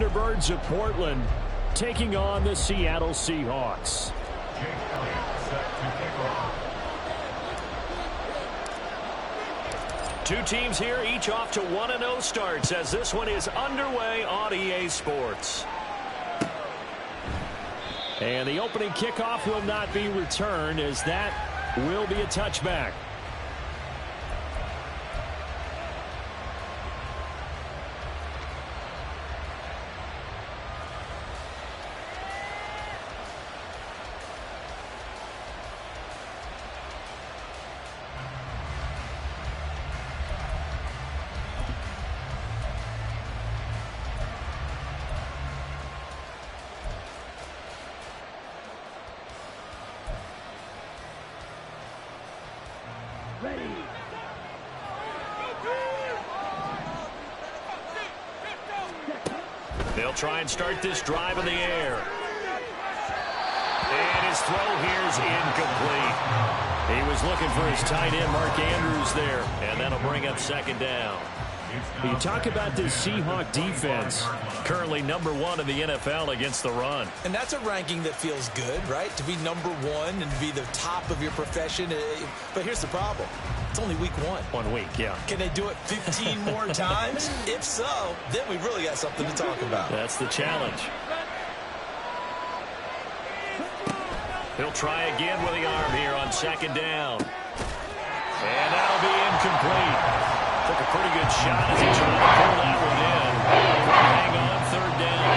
Thunderbirds of Portland taking on the Seattle Seahawks. Two teams here, each off to 1-0 starts as this one is underway on EA Sports. And the opening kickoff will not be returned as that will be a touchback. They'll try and start this drive in the air. And his throw here is incomplete. He was looking for his tight end, Mark Andrews, there. And that'll bring up second down. You talk about this Seahawk defense. Currently #1 in the NFL against the run. And that's a ranking that feels good, right? To be #1 and be the top of your profession. But here's the problem. It's only week 1. 1 week, yeah. Can they do it 15 more times? If so, then we really got something to talk about. That's the challenge. He'll try again with the arm here on second down. And that'll be incomplete. Took a pretty good shot as he tried to pull that one in. Hang on, third down.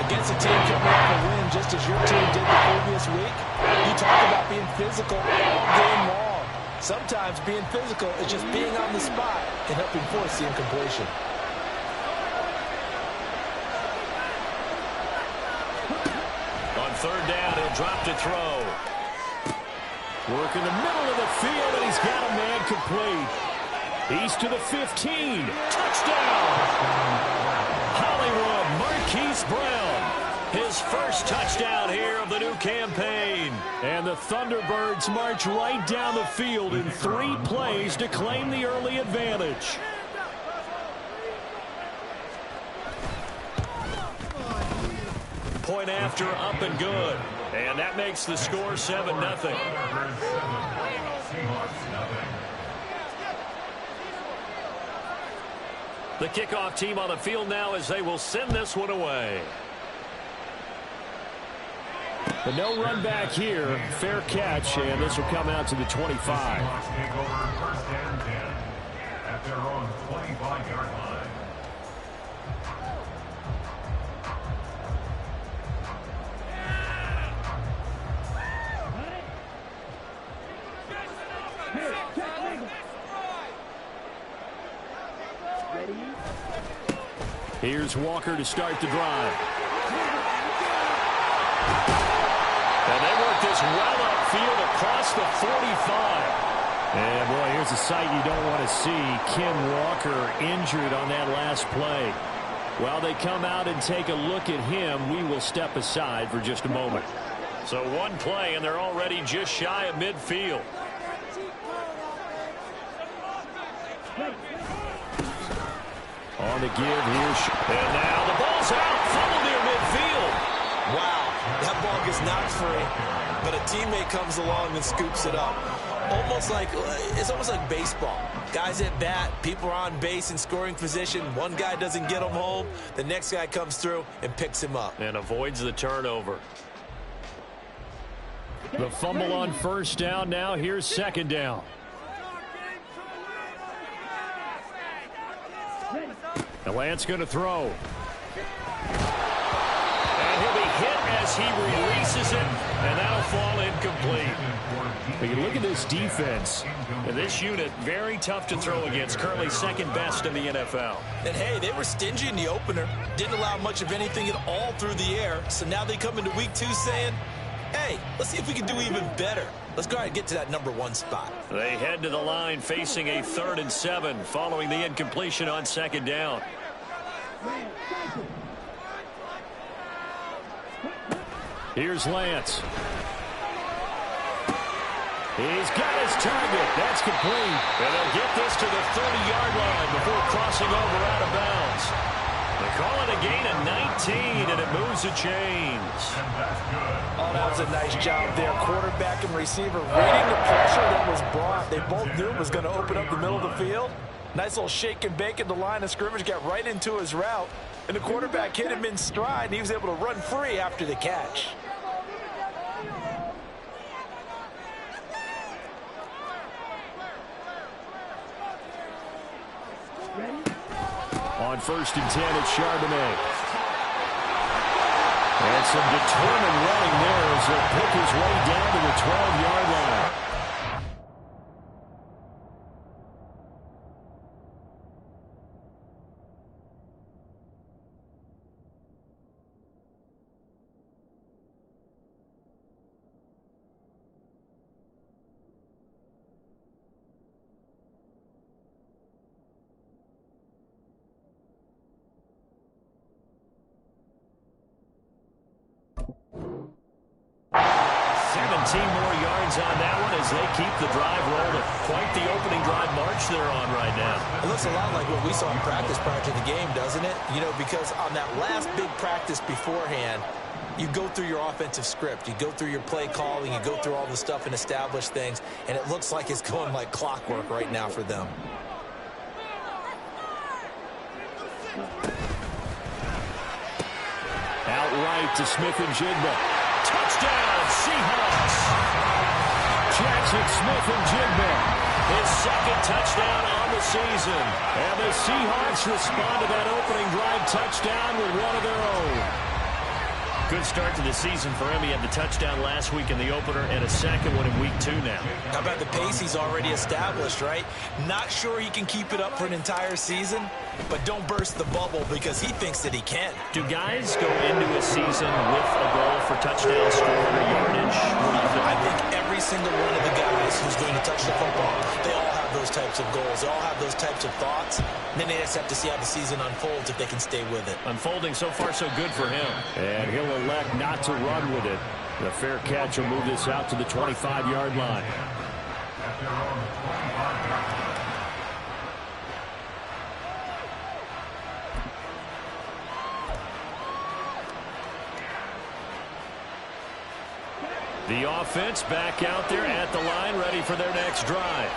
Against a team coming off a win just as your team did the previous week, you talk about being physical all game long. Sometimes being physical is just being on the spot and helping force the incompletion. On third down, he'll drop to throw. Work in the middle of the field, and he's got a man complete. He's to the 15. Touchdown! Hollywood Marquise Brown. His first touchdown here of the new campaign. And the Thunderbirds march right down the field in 3 plays to claim the early advantage. Point after, up and good. And that makes the score 7-0. The kickoff team on the field now as they will send this one away. But no run back here. Fair catch, and this will come out to the 25. Take over first and 10 at their own 25-yard line. Here's Walker to start the drive. And they work this well upfield across the 45. And, boy, here's a sight you don't want to see. Ken Walker injured on that last play. While they come out and take a look at him, we will step aside for just a moment. So one play, and they're already just shy of midfield. On the give here. And now the ball's out. Fumble near midfield. Wow, that ball gets knocked free, but a teammate comes along and scoops it up. It's almost like baseball. Guys at bat, people are on base in scoring position. One guy doesn't get him home. The next guy comes through and picks him up. And avoids the turnover. The fumble on first down. Now here's second down. The Lance going to throw. And he'll be hit as he releases it, and that'll fall incomplete. But you look at this defense. And this unit, very tough to throw against. Currently second best in the NFL. And, hey, they were stingy in the opener. Didn't allow much of anything at all through the air. So now they come into week 2 saying, hey, let's see if we can do even better. Let's go ahead and get to that #1 spot. They head to the line facing a 3rd and 7 following the incompletion on second down. Here's Lance. He's got his target. That's complete. And they'll get this to the 30-yard line before crossing over out of bounds. The Call it a gain of 19, and it moves the chains. Oh, that was a nice job there. Quarterback and receiver reading the pressure that was brought. They both knew it was going to open up the middle of the field. Nice little shake and bake at the line of scrimmage, got right into his route. And the quarterback hit him in stride, and he was able to run free after the catch. On 1st and 10, it's Charbonnet. And some determined running there as he'll pick his way down to the 12-yard line. More yards on that one as they keep the drive rolling. Quite the opening drive march they're on right now. It looks a lot like what we saw in practice prior to the game, doesn't it? You know, because on that last big practice beforehand, you go through your offensive script. You go through your play calling. You go through all the stuff and establish things. And it looks like it's going like clockwork right now for them. Outright to Smith-Njigba. Touchdown, Seahawks. Jackson Smith-Njigba, his second touchdown on the season. And the Seahawks respond to that opening drive touchdown with one of their own. Good start to the season for him. He had the touchdown last week in the opener and a second one in week 2 now. How about the pace he's already established, right? Not sure he can keep it up for an entire season, but don't burst the bubble because he thinks that he can. Do guys go into a season with a goal for touchdown scoring or yardage? I think every single one of the guys who's going to touch the football, they all have those types of goals. They all have those types of thoughts. And then they just have to see how the season unfolds if they can stay with it. Unfolding so far so good for him. And he'll elect not to run with it. The fair catch will move this out to the 25-yard line. The offense back out there at the line, ready for their next drive.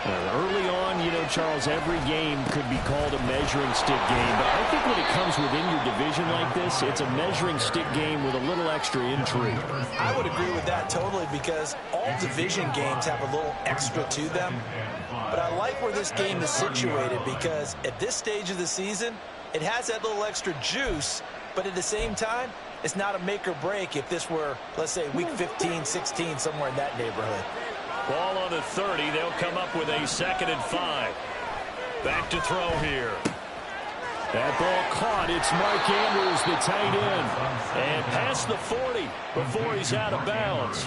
Early on, you know, Charles, every game could be called a measuring stick game. But I think when it comes within your division like this, it's a measuring stick game with a little extra intrigue. I would agree with that totally because all division games have a little extra to them. But I like where this game is situated because at this stage of the season, it has that little extra juice. But at the same time, it's not a make or break if this were, let's say, week 15, 16, somewhere in that neighborhood. Ball on the 30. They'll come up with a 2nd and 5. Back to throw here. That ball caught. It's Mark Andrews, the tight end. And past the 40 before he's out of bounds.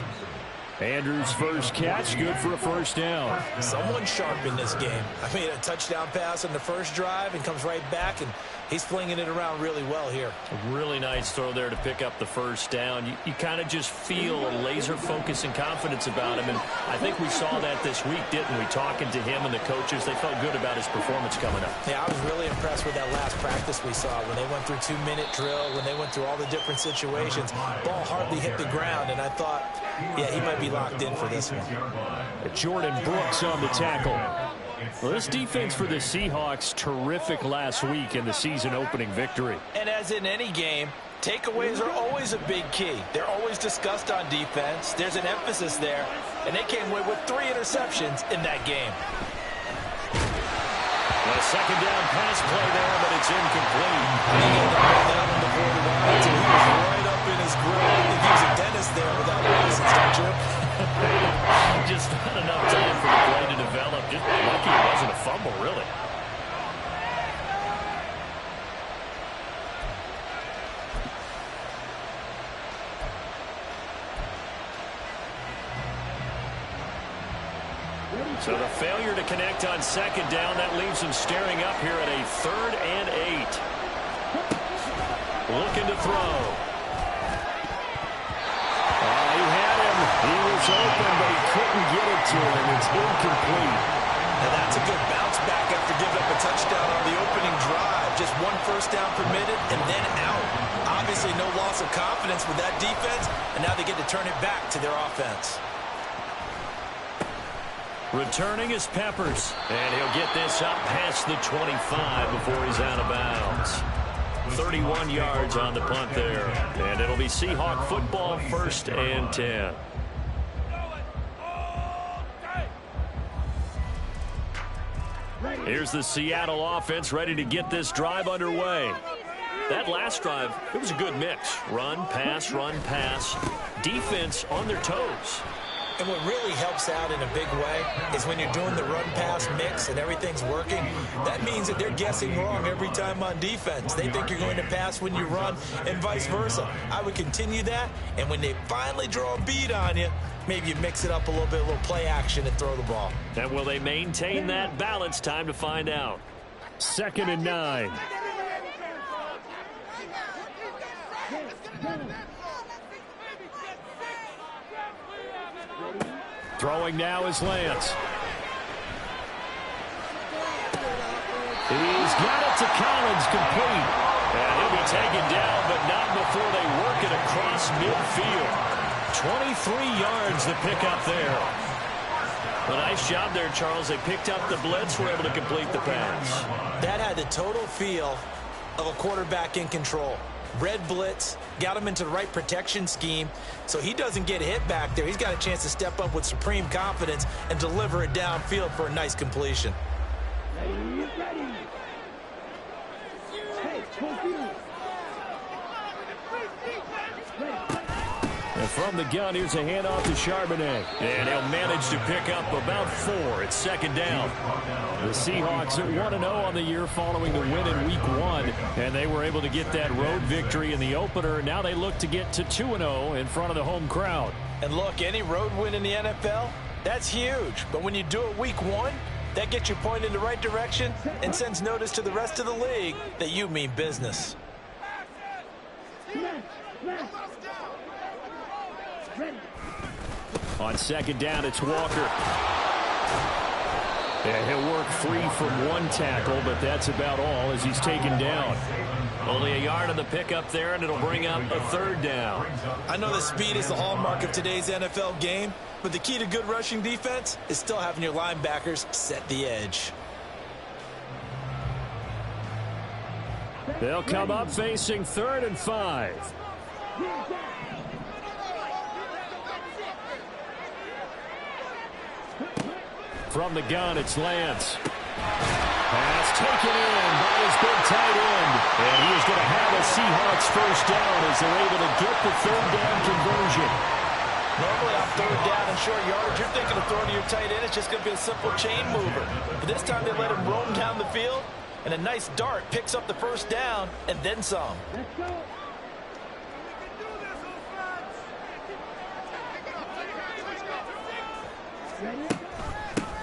Andrews' first catch, good for a first down. Someone sharp in this game. I mean, a touchdown pass on the first drive and comes right back, and he's flinging it around really well here. A really nice throw there to pick up the first down. You kind of just feel a laser focus and confidence about him, and I think we saw that this week, didn't we? Talking to him and the coaches, they felt good about his performance coming up. Yeah, I was really impressed with that last practice we saw when they went through 2-minute drill, when they went through all the different situations. Ball hardly hit the ground, and I thought, yeah, he might be locked in for this one. Jordan Brooks on the tackle. Well, this defense for the Seahawks, terrific last week in the season-opening victory. And as in any game, takeaways are always a big key. They're always discussed on defense. There's an emphasis there, and they came away with 3 interceptions in that game. A second down pass play there, but it's incomplete. He got the ball down on the borderline until he was right up in his grill. I think he was a dentist there without a license, don't you? Just not enough time for the play to develop. Just lucky it wasn't a fumble, really. So the failure to connect on second down, that leaves him staring up here at a 3rd and 8. Looking to throw. He had him. He was open, but he couldn't get it to him. It's incomplete. And that's a good bounce back after giving up a touchdown on the opening drive. Just one first down permitted and then out. Obviously no loss of confidence with that defense, and now they get to turn it back to their offense. Returning is Peppers, and he'll get this up past the 25 before he's out of bounds. 31 yards on the punt there, and it'll be Seahawk football, 1st and 10. Here's the Seattle offense ready to get this drive underway. That last drive, it was a good mix. Run, pass, defense on their toes. And what really helps out in a big way is when you're doing the run-pass mix and everything's working, that means that they're guessing wrong every time on defense. They think you're going to pass when you run and vice versa. I would continue that, and when they finally draw a bead on you, maybe you mix it up a little play action and throw the ball. And will they maintain that balance? Time to find out. 2nd and 9. Throwing now is Lance. He's got it to Collins, complete. And he'll be taken down, but not before they work it across midfield. 23 yards to pick up there. A nice job there, Charles. They picked up the blitz, were able to complete the pass. That had the total feel of a quarterback in control. Red blitz, got him into the right protection scheme, so he doesn't get hit back there. He's got a chance to step up with supreme confidence and deliver it downfield for a nice completion. And from the gun, here's a handoff to Charbonnet. And he'll manage to pick up about 4. It's 2nd down. The Seahawks at 1-0 on the year following the win in Week 1. And they were able to get that road victory in the opener. Now they look to get to 2-0 in front of the home crowd. And look, any road win in the NFL, that's huge. But when you do it Week 1, that gets you pointed in the right direction and sends notice to the rest of the league that you mean business. On 2nd down, it's Walker. And he'll work free from 1 tackle, but that's about all as he's taken down. Only a yard on the pickup there, and it'll bring up a 3rd down. I know that speed is the hallmark of today's NFL game, but the key to good rushing defense is still having your linebackers set the edge. They'll come up facing 3rd and 5. From the gun, it's Lance. Pass taken in by his big tight end. And he is going to have a Seahawks 1st down as they're able to get the 3rd down conversion. Normally on 3rd down and short yardage, you're thinking of throwing to your tight end. It's just going to be a simple chain mover. But this time they let him roam down the field, and a nice dart picks up the 1st down and then some. Let's go.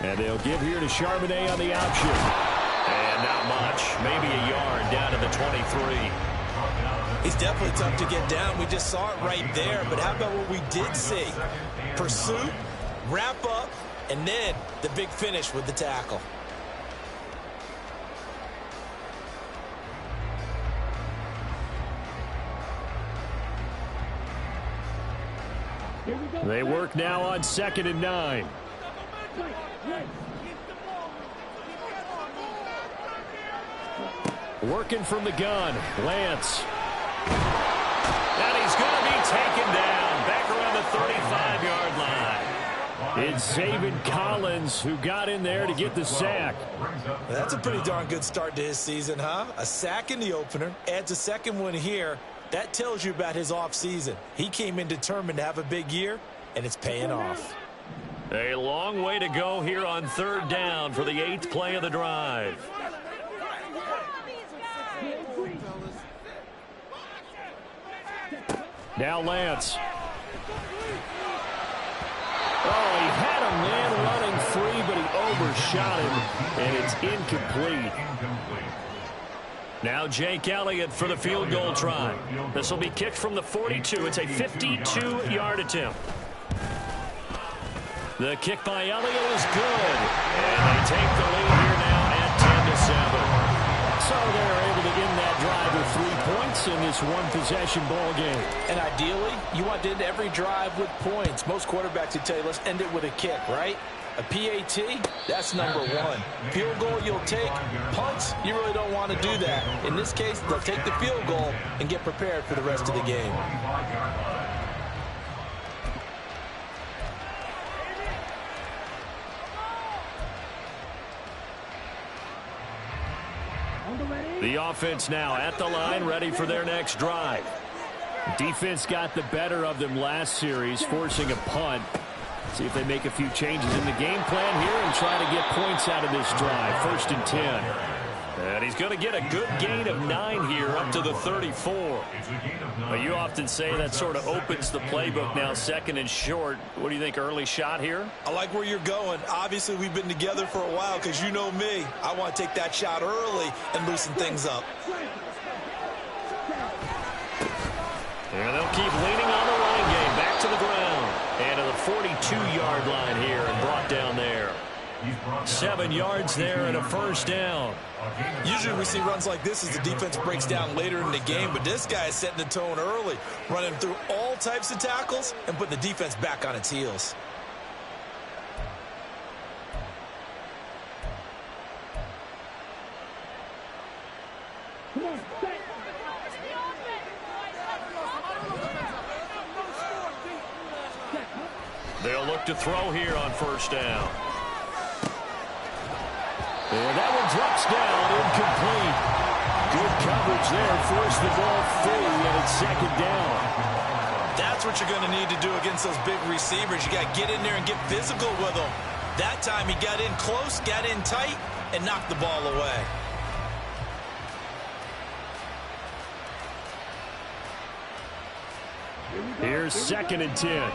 And they'll give here to Charbonnet on the option. And not much. Maybe a yard down to the 23. He's definitely tough to get down. We just saw it right there. But how about what we did see? Pursuit, wrap up, and then the big finish with the tackle. They work now on 2nd and 9. Working from the gun, Lance. And he's going to be taken down back around the 35-yard line. It's Zaven Collins who got in there to get the sack. That's a pretty darn good start to his season, huh? A sack in the opener, adds a 2nd one here. That tells you about his offseason. He came in determined to have a big year, and it's paying off. A long way to go here on 3rd down for the 8th play of the drive. Now Lance. Oh, he had a man running free, but he overshot him, and it's incomplete. Now Jake Elliott for the field goal try. This will be kicked from the 42. It's a 52-yard attempt. The kick by Elliott is good. And they take the lead here now at 10-7. So they're able to end that drive with 3 points in this one-possession ball game. And ideally, you want to end every drive with points. Most quarterbacks would tell you, let's end it with a kick, right? A PAT, that's number one. Field goal you'll take. Punts, you really don't want to do that. In this case, they'll take the field goal and get prepared for the rest of the game. The offense now at the line, ready for their next drive. Defense got the better of them last series, forcing a punt. See if they make a few changes in the game plan here and try to get points out of this drive. 1st and 10. And he's going to get a good gain of 9 here up to the 34. Well, you often say that sort of opens the playbook now, 2nd and short. What do you think, early shot here? I like where you're going. Obviously, we've been together for a while because you know me. I want to take that shot early and loosen things up. And they'll keep leaning on the line game. Back to the ground. And to the 42-yard line here and brought down there. 7 yards there and a 1st down. Usually we see runs like this as the defense breaks down later in the game, but this guy is setting the tone early, running through all types of tackles and putting the defense back on its heels. They'll look to throw here on 1st down. And that one drops down, incomplete. Good coverage there, forced the ball free, and it's 2nd down. That's what you're going to need to do against those big receivers. You got to get in there and get physical with them. That time he got in close, got in tight, and knocked the ball away. Here's 2nd and 10.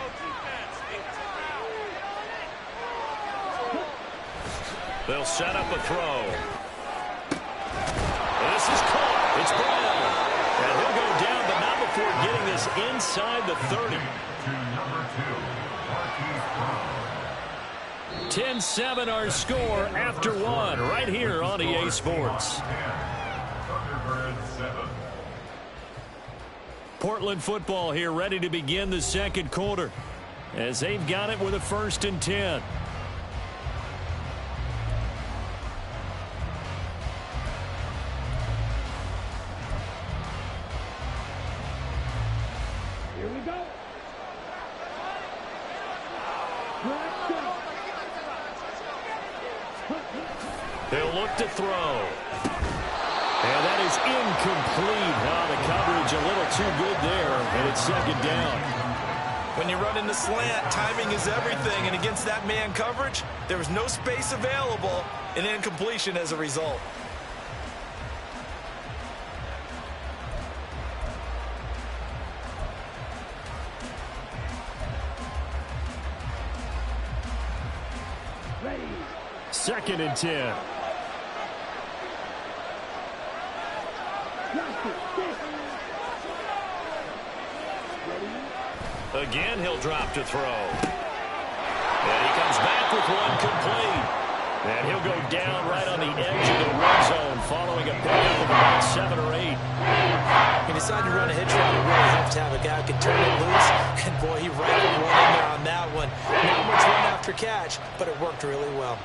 They'll set up a throw. This is caught. It's Brown. And he'll go down, but not before getting this inside the 30. 10-7 our score after 1 right here on EA Sports. Portland football here ready to begin the 2nd quarter as they've got it with a 1st and 10. They'll look to throw. And that is incomplete. The coverage a little too good there, and it's 2nd down. When you run in the slant, timing is everything, and against that man coverage, there was no space available, and incompletion as a result. Ready. 2nd and 10. Again, he'll drop to throw. And he comes back with one complete. And he'll go down right on the edge of the red zone following a pickup of about 7 or 8. He decided to run a hitch route. It really helps to have a guy who can turn it loose. And, boy, he rattled one in there on that one. Not much run after catch, but it worked really well.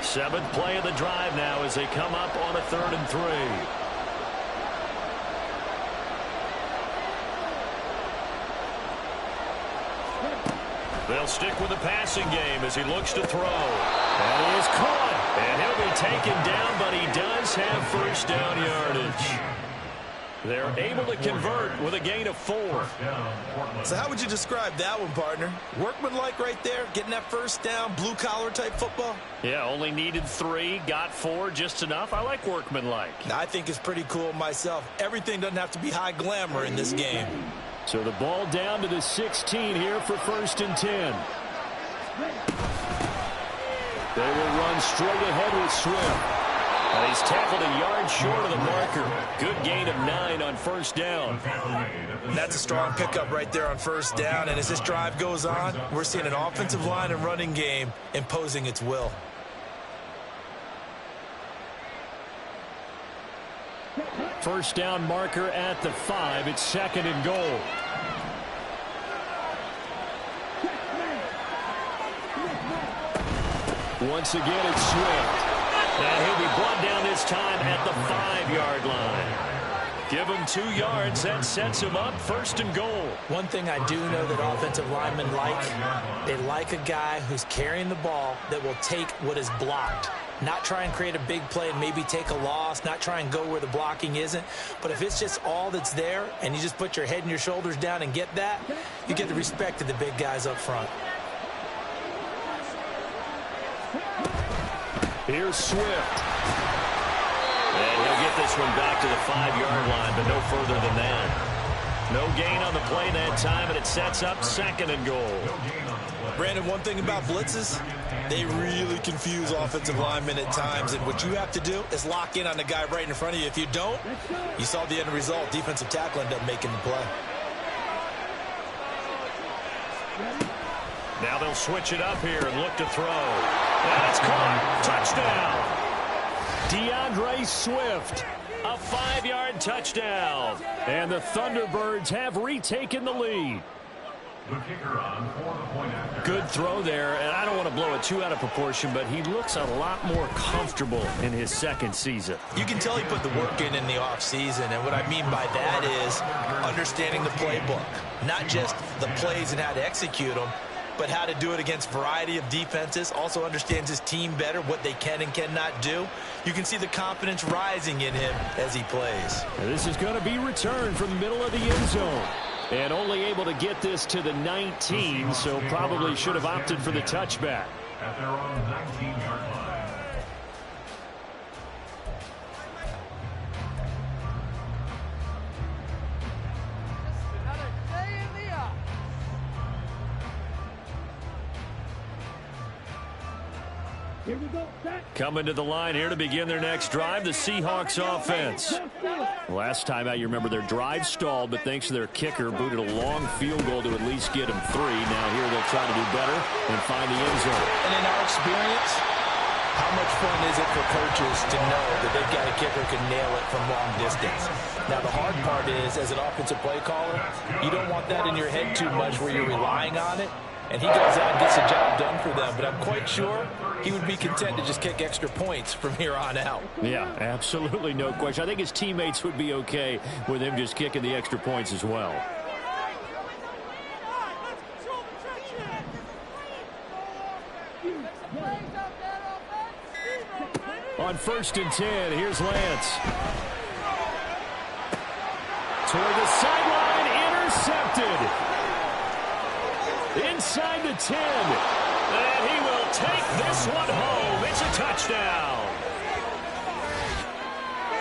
Seventh play of the drive now as they come up on a 3rd and 3. They'll stick with the passing game as he looks to throw. And he is caught. And he'll be taken down, but he does have 1st down yardage. They're able to convert with a gain of 4. So how would you describe that one, partner? Workmanlike right there, getting that 1st down, blue-collar type football? Yeah, only needed 3, got 4, just enough. I like workmanlike. I think it's pretty cool myself. Everything doesn't have to be high glamour in this game. So the ball down to the 16 here for 1st and 10. They will run straight ahead with Swift. And he's tackled a yard short of the marker. Good gain of 9 on first down. That's a strong pickup right there on first down. And as this drive goes on, we're seeing an offensive line and running game imposing its will. First down marker at the 5. It's 2nd and goal. Once again, it's Swift. And he'll be brought down this time at the 5-yard line. Give him 2 yards. That sets him up 1st and goal. One thing I do know that offensive linemen like, they like a guy who's carrying the ball that will take what is blocked. Not try and create a big play and maybe take a loss, not try and go where the blocking isn't. But if it's just all that's there and you just put your head and your shoulders down and get that, you get the respect of the big guys up front. Here's Swift. And he'll get this one back to the 5-yard line, but no further than that. No gain on the play that time, and it sets up 2nd and goal. Brandon, one thing about blitzes, they really confuse offensive linemen at times, and what you have to do is lock in on the guy right in front of you. If you don't, you saw the end result. Defensive tackle ended up making the play. Now they'll switch it up here and look to throw. And it's caught. Touchdown. DeAndre Swift. A 5-yard touchdown. And the Thunderbirds have retaken the lead. The kicker on for the point after. Good throw there, and I don't want to blow it too out of proportion, but he looks a lot more comfortable in his 2nd season. You can tell he put the work in the offseason, and what I mean by that is understanding the playbook. Not just the plays and how to execute them, but how to do it against a variety of defenses. Also understands his team better, what they can and cannot do. You can see the confidence rising in him as he plays. And this is going to be returned from the middle of the end zone. And only able to get this to the 19, so probably should have opted for the touchback. At their own 19-yard line. Coming to the line here to begin their next drive, the Seahawks offense. Last time out, you remember their drive stalled, but thanks to their kicker, booted a long field goal to at least get them 3. Now here they'll try to do better and find the end zone. And in our experience, how much fun is it for coaches to know that they've got a kicker who can nail it from long distance? Now, the hard part is, as an offensive play caller, you don't want that in your head too much where you're relying on it. And he goes out and gets the job done for them. But I'm quite sure he would be content to just kick extra points from here on out. Yeah, absolutely no question. I think his teammates would be okay with him just kicking the extra points as well. On 1st and 10, here's Lance. Toward the sideline, intercepted. Inside the 10. And he will take this one home. It's a touchdown.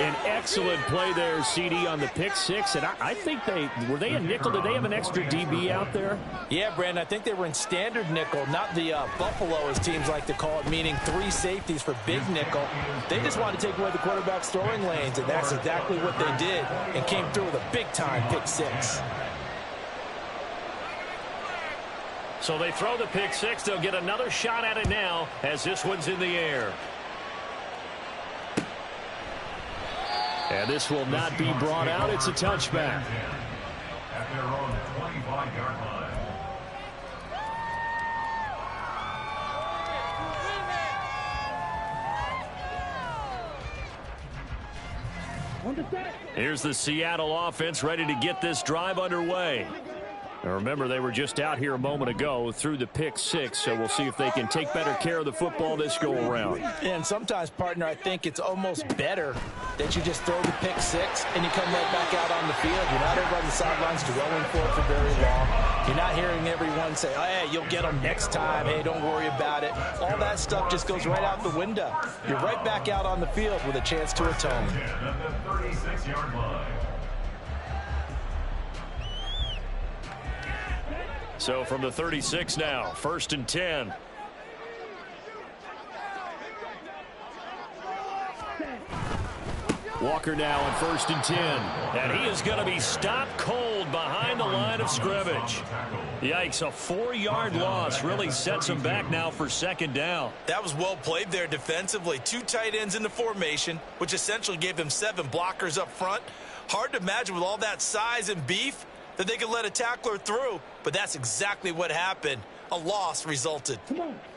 An excellent play there, CD, on the pick 6. And I think were they a nickel? Did they have an extra DB out there? Yeah, Brandon, I think they were in standard nickel, not the Buffalo, as teams like to call it, meaning 3 safeties for big nickel. They just wanted to take away the quarterback's throwing lanes, and that's exactly what they did, and came through with a big-time pick 6. So they throw the pick 6. They'll get another shot at it now as this one's in the air. And this will not be brought out. It's a touchback. At their own 25-yard line. Here's the Seattle offense ready to get this drive underway. Now remember, they were just out here a moment ago through the pick 6, so we'll see if they can take better care of the football this go-around. And sometimes, partner, I think it's almost better that you just throw the pick 6 and you come right back out on the field. You're not over on the sidelines dwelling for it for very long. You're not hearing everyone say, oh, hey, you'll get them next time. Hey, don't worry about it. All that stuff just goes right out the window. You're right back out on the field with a chance to atone. At the 36-yard line. So from the 36 now, 1st and 10. Walker now on 1st and 10. And he is going to be stopped cold behind the line of scrimmage. Yikes, a 4-yard loss really sets him back now for 2nd down. That was well played there defensively. 2 tight ends in the formation, which essentially gave them 7 blockers up front. Hard to imagine with all that size and beef that they could let a tackler through, but that's exactly what happened. A loss resulted.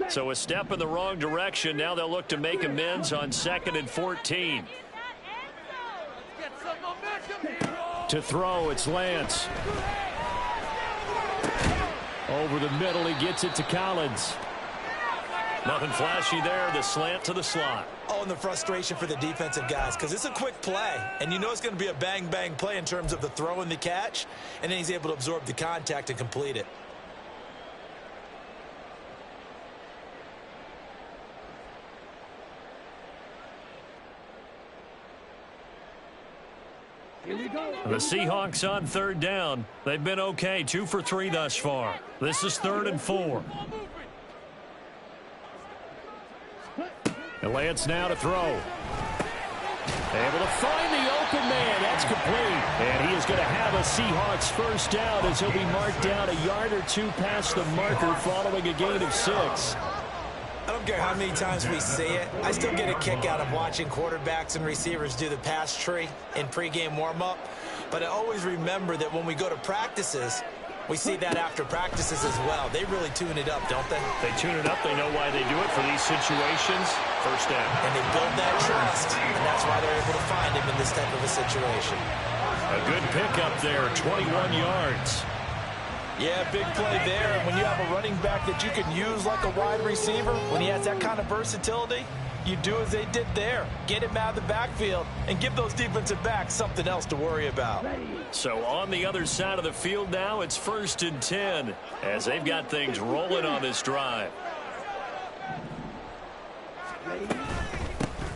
So a step in the wrong direction. Now they'll look to make amends on 2nd and 14. To throw, it's Lance. Over the middle, he gets it to Collins. Nothing flashy there, the slant to the slot. Oh, and the frustration for the defensive guys, because it's a quick play, and you know it's going to be a bang-bang play in terms of the throw and the catch, and then he's able to absorb the contact and complete it. The Seahawks on 3rd down. They've been okay, 2 for 3 thus far. This is 3rd and 4. And Lance now to throw. Able to find the open man. That's complete. And he is going to have a Seahawks 1st down as he'll be marked down a yard or 2 past the marker following a gain of 6. I don't care how many times we see it. I still get a kick out of watching quarterbacks and receivers do the pass tree in pregame warm-up. But I always remember that when we go to practices, we see that after practices as well. They really tune it up, don't they? They tune it up. They know why they do it for these situations. 1st down. And they build that trust, and that's why they're able to find him in this type of a situation. A good pickup there, 21 yards. Yeah, big play there. And when you have a running back that you can use like a wide receiver, when he has that kind of versatility, you do as they did there. Get him out of the backfield and give those defensive backs something else to worry about. So on the other side of the field now, it's 1st and 10 as they've got things rolling on this drive.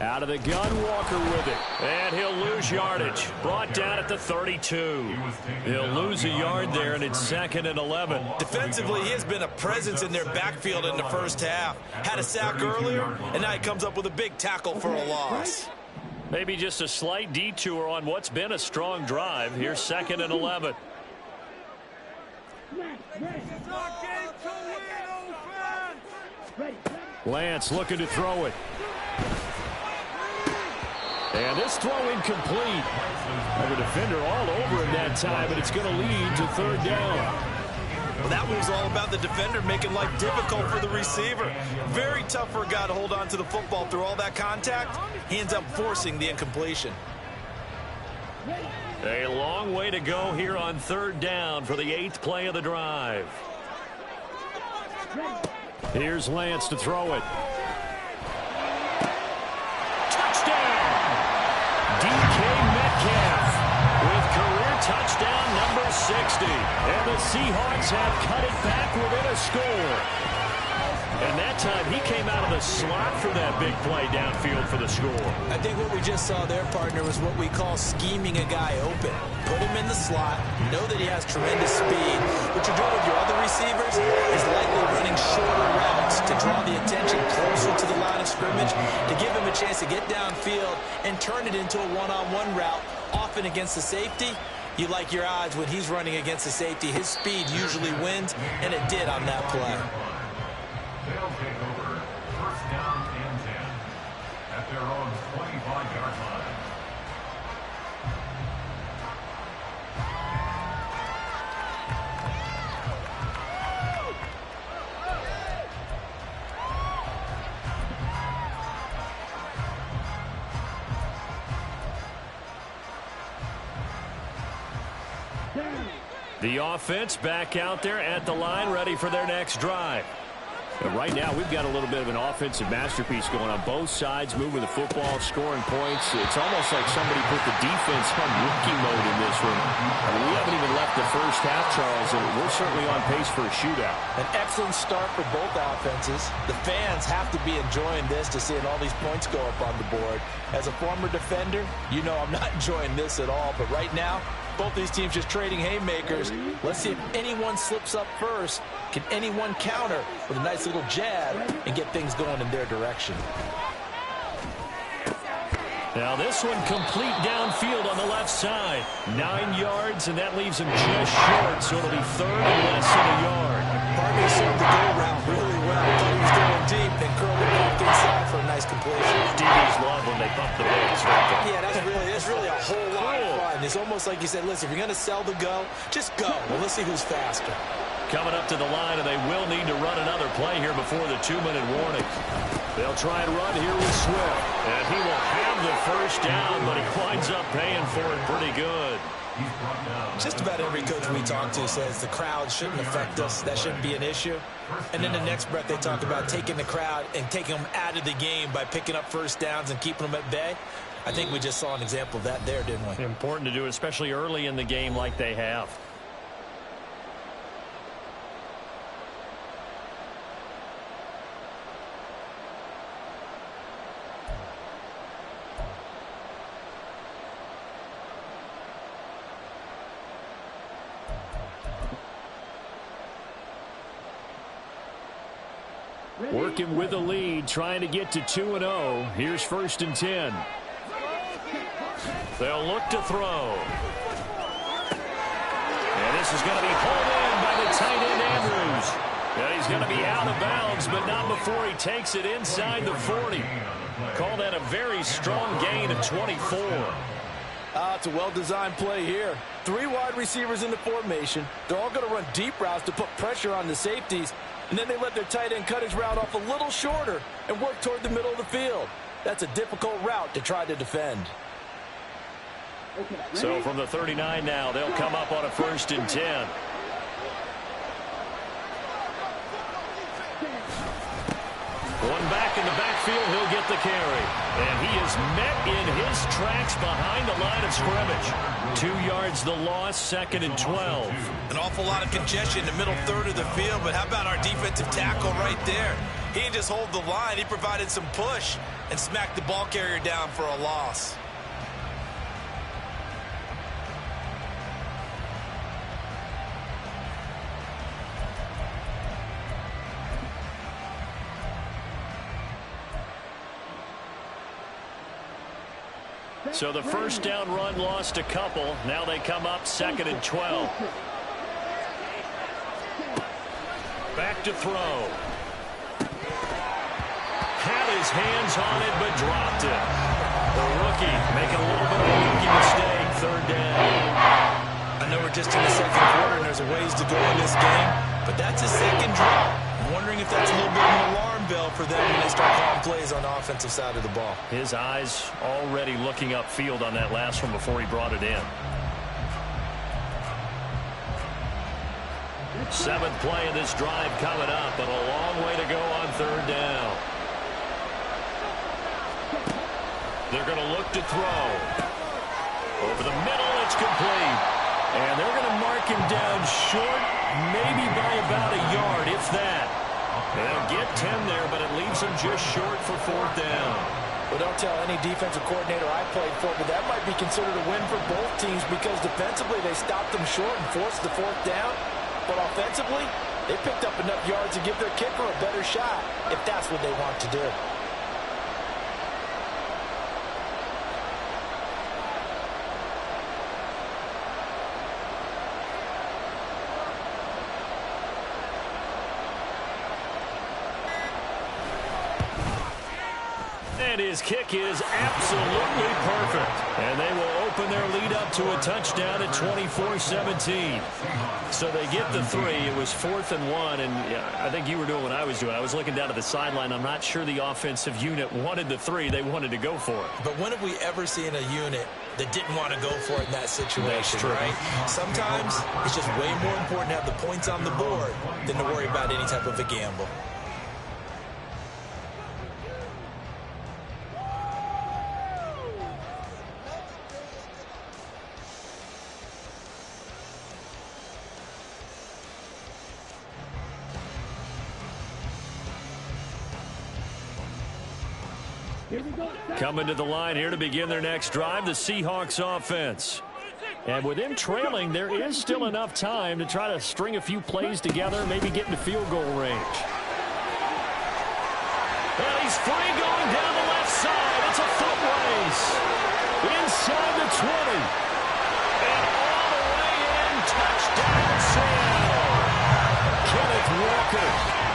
Out of the gun, Walker with it. And he'll lose yardage. Brought down at the 32. He'll lose a yard there, and it's 2nd and 11. Defensively, he has been a presence in their backfield in the 1st half. Had a sack earlier, and now he comes up with a big tackle for a loss. Maybe just a slight detour on what's been a strong drive. Here's 2nd and 11. Lance looking to throw it. And this throw incomplete. The defender all over him that time, but it's going to lead to 3rd down. Well, that was all about the defender making life difficult for the receiver. Very tough for a guy to hold on to the football through all that contact. He ends up forcing the incompletion. A long way to go here on 3rd down for the 8th play of the drive. Here's Lance to throw it. DK Metcalf with career touchdown number 60. And the Seahawks have cut it back within a score. And that time he came out of the slot for that big play downfield for the score. I think what we just saw there, partner, was what we call scheming a guy open. Put him in the slot, know that he has tremendous speed. What you're doing with your other receivers is likely running shorter routes to draw the attention closer to the line of scrimmage, to give him a chance to get downfield and turn it into a one-on-one route, often against the safety. You like your odds when he's running against the safety. His speed usually wins, and it did on that play. They'll take over 1st down and 10 at their own 25-yard line. The offense back out there at the line, ready for their next drive. But right now, we've got a little bit of an offensive masterpiece going on both sides, moving the football, scoring points. It's almost like somebody put the defense on rookie mode in this one. I mean, we haven't even left the 1st half, Charles, and we're certainly on pace for a shootout. An excellent start for both offenses. The fans have to be enjoying this to seeing all these points go up on the board. As a former defender, you know I'm not enjoying this at all. But right now, both these teams just trading haymakers. Let's see if anyone slips up first. Can anyone counter with a nice little jab and get things going in their direction? Now this one complete downfield on the left side. 9 yards, and that leaves him just short, so it'll be third and less than a yard. Harvey served the goal route really well. Thought he was going deep, then curled it back inside for a nice completion. DBs love when they pump the brakes right there. Yeah, that's really a whole lot of fun. It's almost like you said, listen, if you're going to sell the go, just go. Well, let's see who's faster. Coming up to the line, and they will need to run another play here before the 2-minute warning. They'll try and run here with Swift. And he will have the first down, but he winds up paying for it pretty good. Just about every coach we talk to says the crowd shouldn't affect us. That shouldn't be an issue. And then the next breath they talk about taking the crowd and taking them out of the game by picking up first downs and keeping them at bay. I think we just saw an example of that there, didn't we? Important to do, especially early in the game like they have. Working with a lead, trying to get to 2-0. Here's 1st and 10. They'll look to throw. And this is going to be pulled in by the tight end, Andrews. And he's going to be out of bounds, but not before he takes it inside the 40. Call that a very strong gain of 24. It's a well-designed play here. 3 wide receivers in the formation. They're all going to run deep routes to put pressure on the safeties. And then they let their tight end cut his route off a little shorter and work toward the middle of the field. That's a difficult route to try to defend. So from the 39 now, they'll come up on a 1st and 10. Going back in the backfield, he'll get the carry. And he is met in his tracks behind the line of scrimmage. 2 yards the loss, 2nd and 12. An awful lot of congestion in the middle third of the field, but how about our defensive tackle right there? He didn't just hold the line, he provided some push and smacked the ball carrier down for a loss. So the first down run lost a couple. Now they come up 2nd and 12. Back to throw. Had his hands on it, but dropped it. The rookie making a little bit of a rookie mistake. 3rd down. I know we're just in the 2nd quarter and there's a ways to go in this game, but that's a 2nd drop. I'm wondering if that's a little bit of an alarm bell for them when they start calling plays on the offensive side of the ball. His eyes already looking upfield on that last one before he brought it in. 7th play of this drive coming up, but a long way to go on 3rd down. They're going to look to throw. Over the middle, it's complete. And they're going to mark him down short, maybe by about a yard, if that. They'll get 10 there, but it leaves them just short for 4th down. Well, don't tell any defensive coordinator I played for, but that might be considered a win for both teams because defensively they stopped them short and forced the 4th down. But offensively, they picked up enough yards to give their kicker a better shot if that's what they want to do. And his kick is absolutely perfect. And they will open their lead up to a touchdown at 24-17. So they get the 3. It was 4th and 1. And yeah, I think you were doing what I was doing. I was looking down at the sideline. I'm not sure the offensive unit wanted the 3. They wanted to go for it. But when have we ever seen a unit that didn't want to go for it in that situation, right? Sometimes it's just way more important to have the points on the board than to worry about any type of a gamble. Coming to the line here to begin their next drive, the Seahawks offense. And with them trailing, there is still enough time to try to string a few plays together, maybe get into field goal range. And he's free going down the left side. It's a foot race. Inside the 20. And all the way in. Touchdown, Seattle. Kenneth Walker,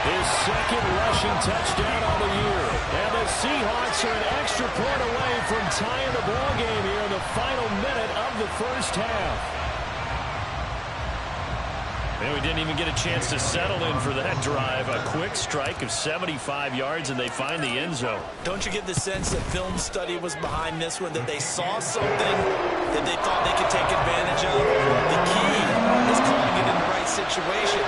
his second rushing touchdown on the year. And the Seahawks are an extra point away from tying the ball game here in the final minute of the first half. And we didn't even get a chance to settle in for that drive. A quick strike of 75 yards, and they find the end zone. Don't you get the sense that film study was behind this one, that they saw something that they thought they could take advantage of? The key is calling it in the right situation,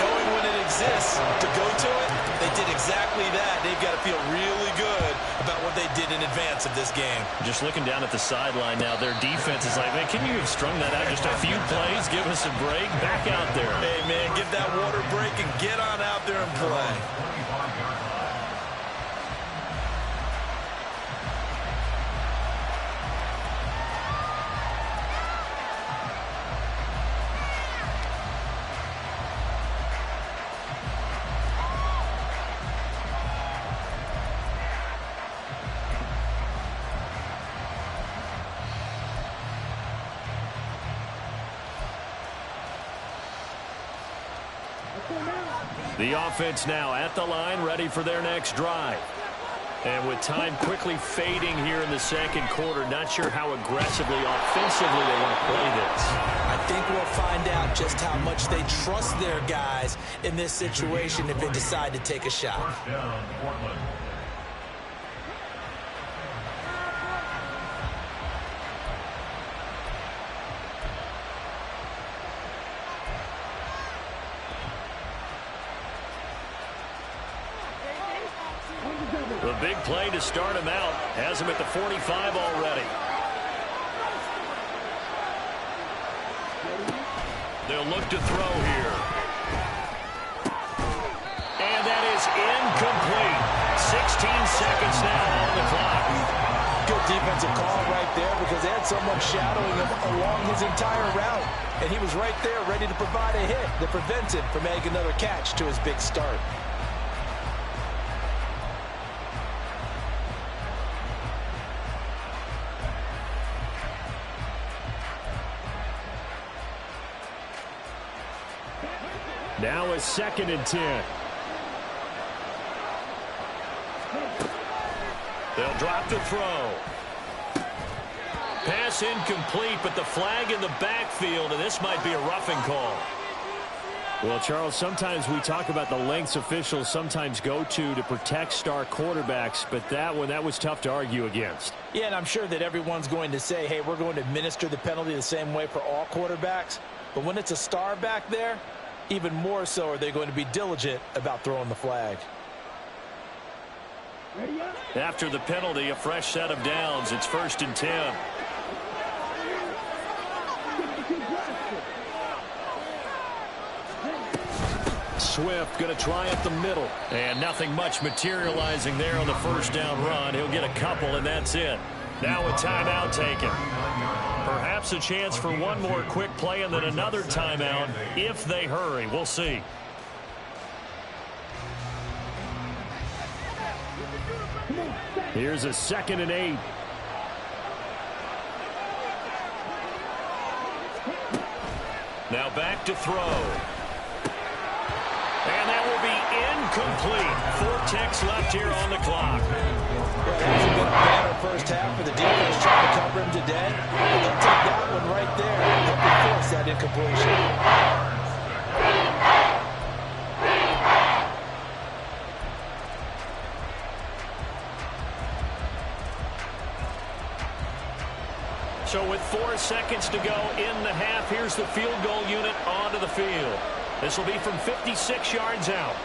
knowing when it exists to go to it. They did exactly that. They've got to feel really good about what they did in advance of this game. Just looking down at the sideline now, their defense is like, man, can you have strung that out just a few plays? Give us a break. Back out there. Hey, man, give that water break and get on out there and play. The offense now at the line, ready for their next drive. And with time quickly fading here in the second quarter, not sure how aggressively, offensively they want to play this. I think we'll find out just how much they trust their guys in this situation if they decide to take a shot. The big play to start him out has him at the 45 already. They'll look to throw here. And that is incomplete. 16 seconds now on the clock. Good defensive call right there because they had someone shadowing him along his entire route. And he was right there ready to provide a hit that prevents him from making another catch to his big start. Now a 2nd and 10. They'll drop the throw. Pass incomplete, but the flag in the backfield, and this might be a roughing call. Well, Charles, sometimes we talk about the lengths officials sometimes go to protect star quarterbacks, but that one, that was tough to argue against. Yeah, and I'm sure that everyone's going to say, hey, we're going to administer the penalty the same way for all quarterbacks. But when it's a star back there, even more so are they going to be diligent about throwing the flag. After the penalty, a fresh set of downs. It's 1st and 10. Swift going to try up the middle. And nothing much materializing there on the first down run. He'll get a couple, and that's it. Now a timeout taken. Perhaps a chance for one more quick play and then another timeout if they hurry. We'll see. Here's a 2nd and 8. Now back to throw. And that will be incomplete. 4 ticks left here on the clock. Well, it hasn't been a banner first half for the defense trying to cover him today. But they'll take that one right there and help them force that incompletion. So with 4 seconds to go in the half, here's the field goal unit onto the field. This will be from 56 yards out.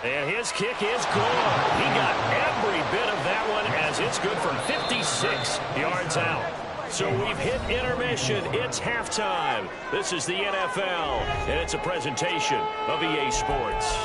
And his kick is good. He got every bit of that one as it's good from 56 yards out. So we've hit intermission. It's halftime. This is the NFL, and it's a presentation of EA Sports.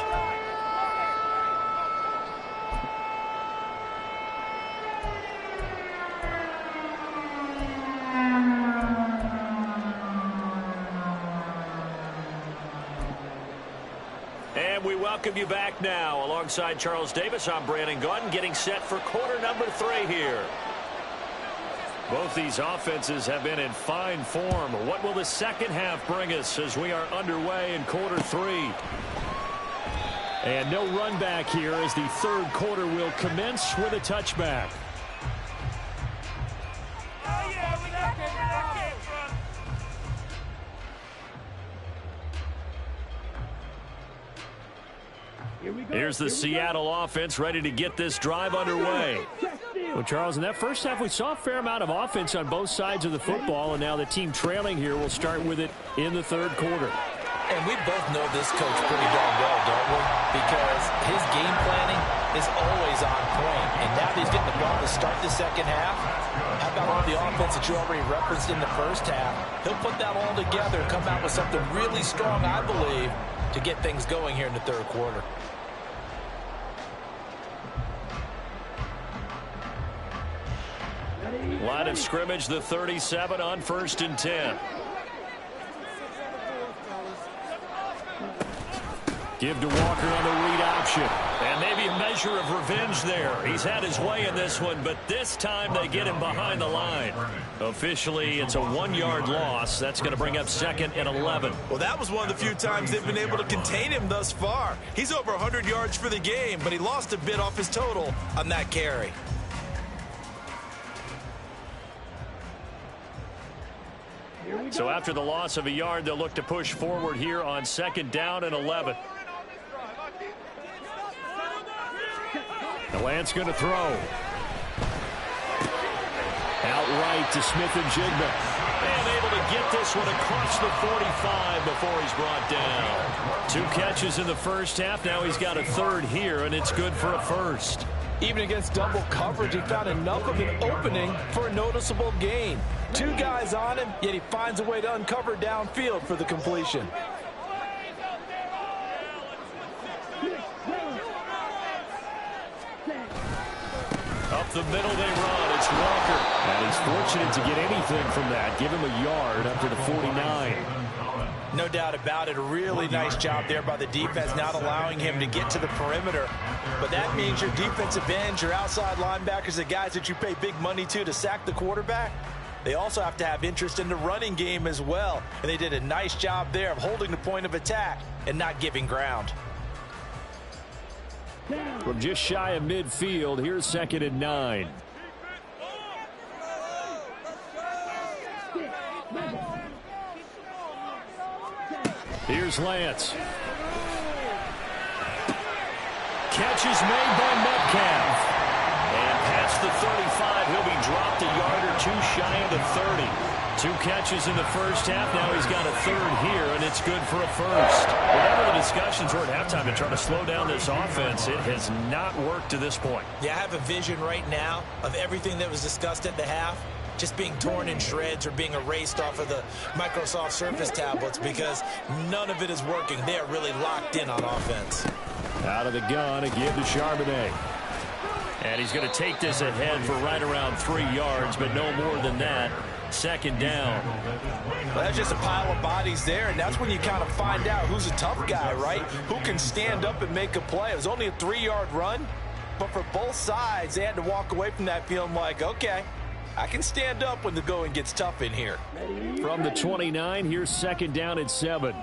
we welcome you back now. Alongside Charles Davis, I'm Brandon Gaudin, getting set for quarter number 3 here. Both these offenses have been in fine form. What will the second half bring us as we are underway in quarter 3? And no run back here as the third quarter will commence with a touchback. Here's the Seattle offense ready to get this drive underway. Well, Charles, in that first half, we saw a fair amount of offense on both sides of the football, and now the team trailing here will start with it in the third quarter. And we both know this coach pretty darn well, don't we? Because his game planning is always on point. And now that he's getting the ball to start the second half, how about all the offense that you already referenced in the first half? He'll put that all together and come out with something really strong, I believe, to get things going here in the third quarter. Line of scrimmage, the 37 on 1st and 10. Give to Walker on the read option. And maybe a measure of revenge there. He's had his way in this one, but this time they get him behind the line. Officially, it's a 1-yard loss. That's going to bring up 2nd and 11. Well, that was one of the few times they've been able to contain him thus far. He's over 100 yards for the game, but he lost a bit off his total on that carry. So after the loss of a yard, they'll look to push forward here on 2nd down and 11. The Lance going to throw. Outright to Smith-Njigba. And able to get this one across the 45 before he's brought down. 2 catches in the first half. Now he's got a third here, and it's good for a first. Even against double coverage, he found enough of an opening for a noticeable gain. 2 guys on him, yet he finds a way to uncover downfield for the completion. Up the middle they run. It's Walker. And he's fortunate to get anything from that. Give him a yard up to the 49. No doubt about it. A really nice job there by the defense, not allowing him to get to the perimeter. But that means your defensive ends, your outside linebackers, the guys that you pay big money to sack the quarterback, they also have to have interest in the running game as well. And they did a nice job there of holding the point of attack and not giving ground. From just shy of midfield, here's 2nd and 9. Here's Lance. Catch is made by Metcalf. And past the 35, he'll be dropped a yard or 2 shy of the 30. 2 catches in the first half. Now he's got a third here, and it's good for a first. Whatever the discussions were at halftime to try to slow down this offense, it has not worked to this point. Yeah, I have a vision right now of everything that was discussed at the half just being torn in shreds or being erased off of the Microsoft Surface tablets because none of it is working. They are really locked in on offense. Out of the gun, a give to Charbonnet. And he's going to take this ahead for right around 3 yards, but no more than that. 2nd down. Well, that's just a pile of bodies there, and that's when you kind of find out who's a tough guy, right? Who can stand up and make a play. It was only a 3-yard run, but for both sides, they had to walk away from that feeling like, okay, I can stand up when the going gets tough in here. From the 29, here's 2nd down and 7.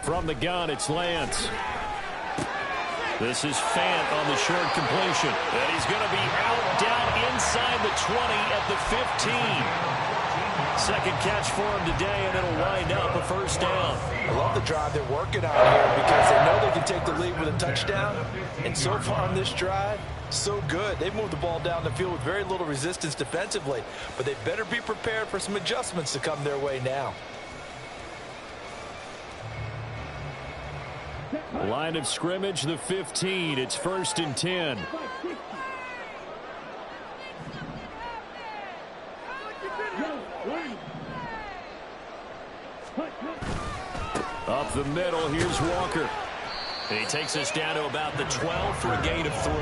From the gun, it's Lance. This is Fant on the short completion. And he's going to be out down inside the 20 at the 15. Second catch for him today, and it'll wind up a first down. I love the drive they're working on here because they know they can take the lead with a touchdown. And so far on this drive, so good. They've moved the ball down the field with very little resistance defensively, but they better be prepared for some adjustments to come their way now. Line of scrimmage, the 15. It's 1st and 10. Up the middle, here's Walker. And he takes us down to about the 12 for a gain of 3.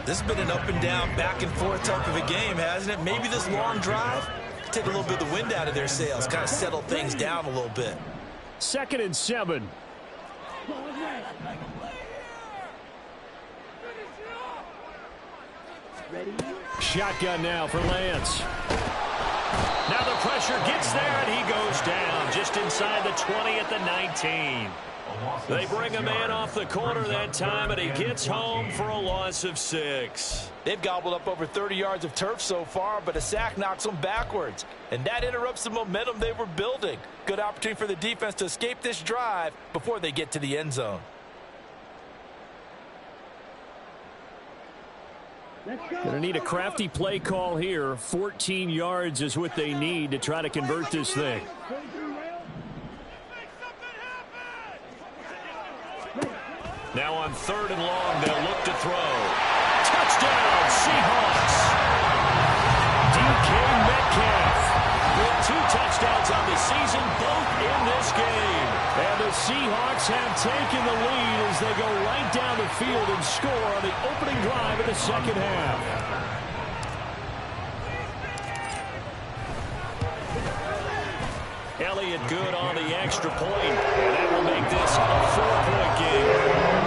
This has been an up and down, back and forth type of a game, hasn't it? Maybe this long drive take a little bit of the wind out of their sails, kind of settle things down a little bit. 2nd and 7. Shotgun now for Lance. Now the pressure gets there, and he goes down just inside the 20 at the 19. They bring a man off the corner that time, and he gets home for a loss of 6. They've gobbled up over 30 yards of turf so far, but a sack knocks them backwards, and that interrupts the momentum they were building. Good opportunity for the defense to escape this drive before they get to the end zone. Going to need a crafty play call here. 14 yards is what they need to try to convert this thing. Now on 3rd and long, they'll look to throw. Touchdown, Seahawks! DK Metcalf with 2 touchdowns on the season, both in this game. And the Seahawks have taken the lead as they go right down the field and score on the opening drive of the 2nd half. Elliott good on the extra point, and that will make this a 4-point game.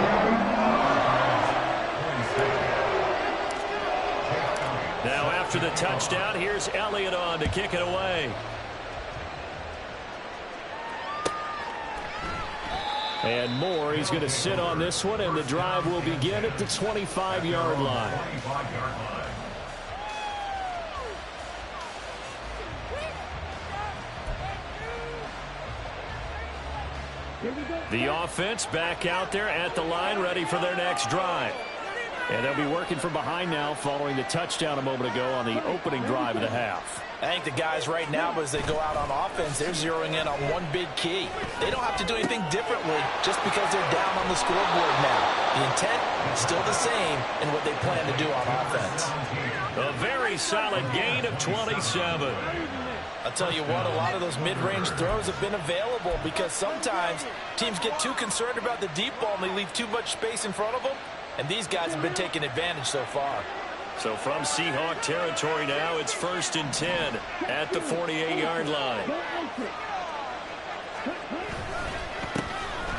Now after the touchdown, here's Elliott on to kick it away. And Moore, he's going to sit on this one, and the drive will begin at the 25-yard line. The offense back out there at the line, ready for their next drive. And they'll be working from behind now following the touchdown a moment ago on the opening drive of the half. I think the guys right now, as they go out on offense, they're zeroing in on one big key. They don't have to do anything differently just because they're down on the scoreboard now. The intent is still the same in what they plan to do on offense. A very solid gain of 27. I'll tell you what, a lot of those mid-range throws have been available because sometimes teams get too concerned about the deep ball and they leave too much space in front of them. And these guys have been taking advantage so far. So from Seahawk territory now, it's 1st and 10 at the 48-yard line.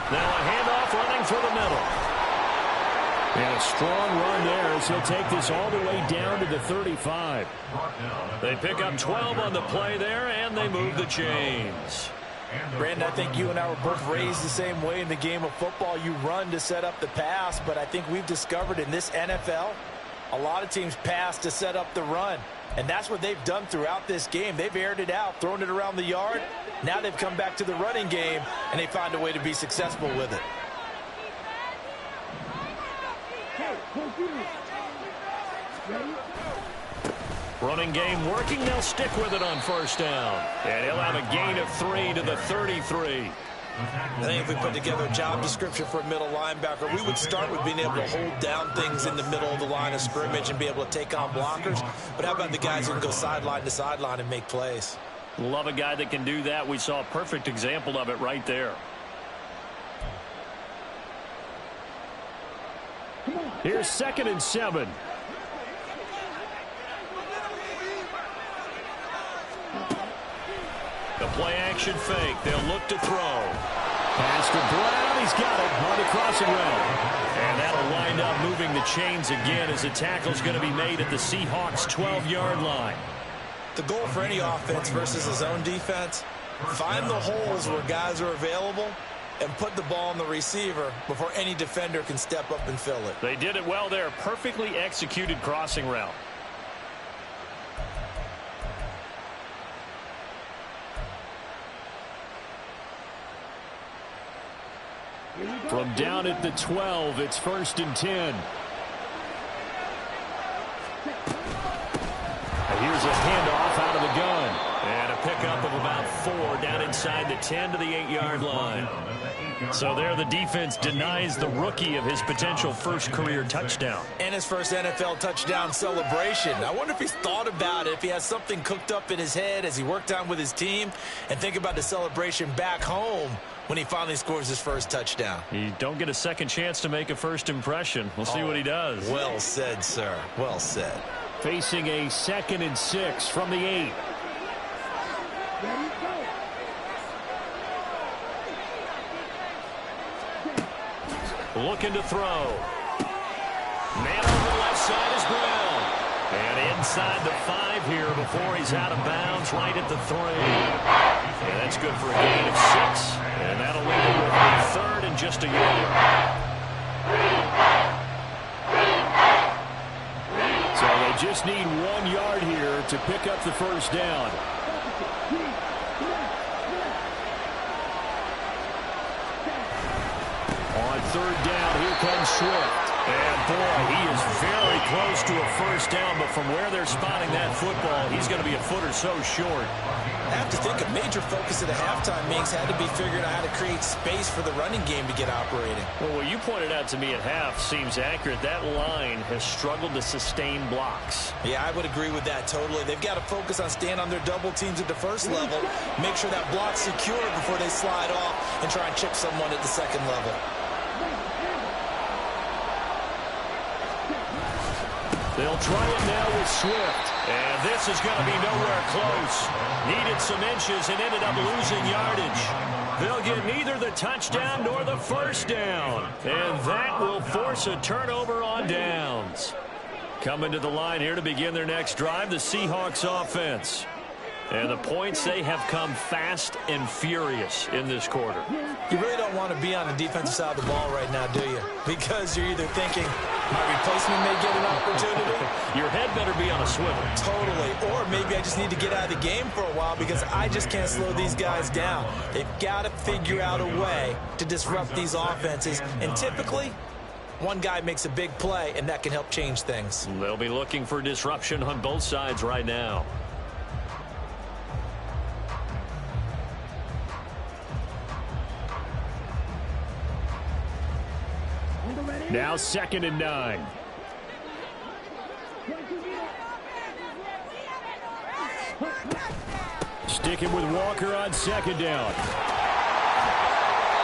Now a handoff running through the middle. And a strong run there as he'll take this all the way down to the 35. They pick up 12 on the play there, and they move the chains. Brandon, I think you and I were both raised the same way in the game of football. You run to set up the pass, but I think we've discovered in this NFL, a lot of teams pass to set up the run. And that's what they've done throughout this game. They've aired it out, thrown it around the yard. Now they've come back to the running game, and they find a way to be successful with it. Running game working. They'll stick with it on 1st down. And he'll have a gain of 3 to the 33. I think if we put together a job description for a middle linebacker, we would start with being able to hold down things in the middle of the line of scrimmage and be able to take on blockers. But how about the guys who can go sideline to sideline and make plays? Love a guy that can do that. We saw a perfect example of it right there. Here's 2nd and 7. The play action fake. They'll look to throw. Pass to Brown. He's got it on the crossing route. And that'll wind up moving the chains again as the tackle's going to be made at the Seahawks' 12-yard line. The goal for any offense versus a zone defense, find the holes where guys are available and put the ball on the receiver before any defender can step up and fill it. They did it well there. Perfectly executed crossing route. From down at the 12, it's 1st and 10. Here's a handoff out of the gun. And a pickup of about 4 down inside the 10 to the 8-yard line. So there the defense denies the rookie of his potential first career touchdown. And his first NFL touchdown celebration. I wonder if he's thought about it, if he has something cooked up in his head as he worked on with his team, and think about the celebration back home when he finally scores his first touchdown. You don't get a second chance to make a first impression. We'll see what he does. Well said, sir. Well said. Facing a 2nd and 6 from the 8. Looking to throw. Man on the left side is Brown. And inside the 5 here before he's out of bounds right at the 3. And that's good for a gain of 6. And that'll leave him with a 3rd and just a yard. So they just need 1 yard here to pick up the first down. On 3rd down, here comes Swift. And boy, he is very close to a first down, but from where they're spotting that football, he's going to be a foot or so short. I have to think a major focus at the halftime meetings had to be figuring out how to create space for the running game to get operating. Well, what you pointed out to me at half seems accurate. That line has struggled to sustain blocks. Yeah, I would agree with that totally. They've got to focus on staying on their double teams at the first level, make sure that block's secure before they slide off and try and chip someone at the second level. They'll try it now with Swift. And this is going to be nowhere close. Needed some inches and ended up losing yardage. They'll get neither the touchdown nor the first down. And that will force a turnover on downs. Coming to the line here to begin their next drive, the Seahawks offense. And the points, they have come fast and furious in this quarter. You really don't want to be on the defensive side of the ball right now, do you? Because you're either thinking, my replacement may get an opportunity. Your head better be on a swivel. Totally. Or maybe I just need to get out of the game for a while because I just can't slow these guys down. They've got to figure out a way to disrupt these offenses. And typically, one guy makes a big play, and that can help change things. They'll be looking for disruption on both sides right now. Now 2nd and 9. Sticking with Walker on 2nd down.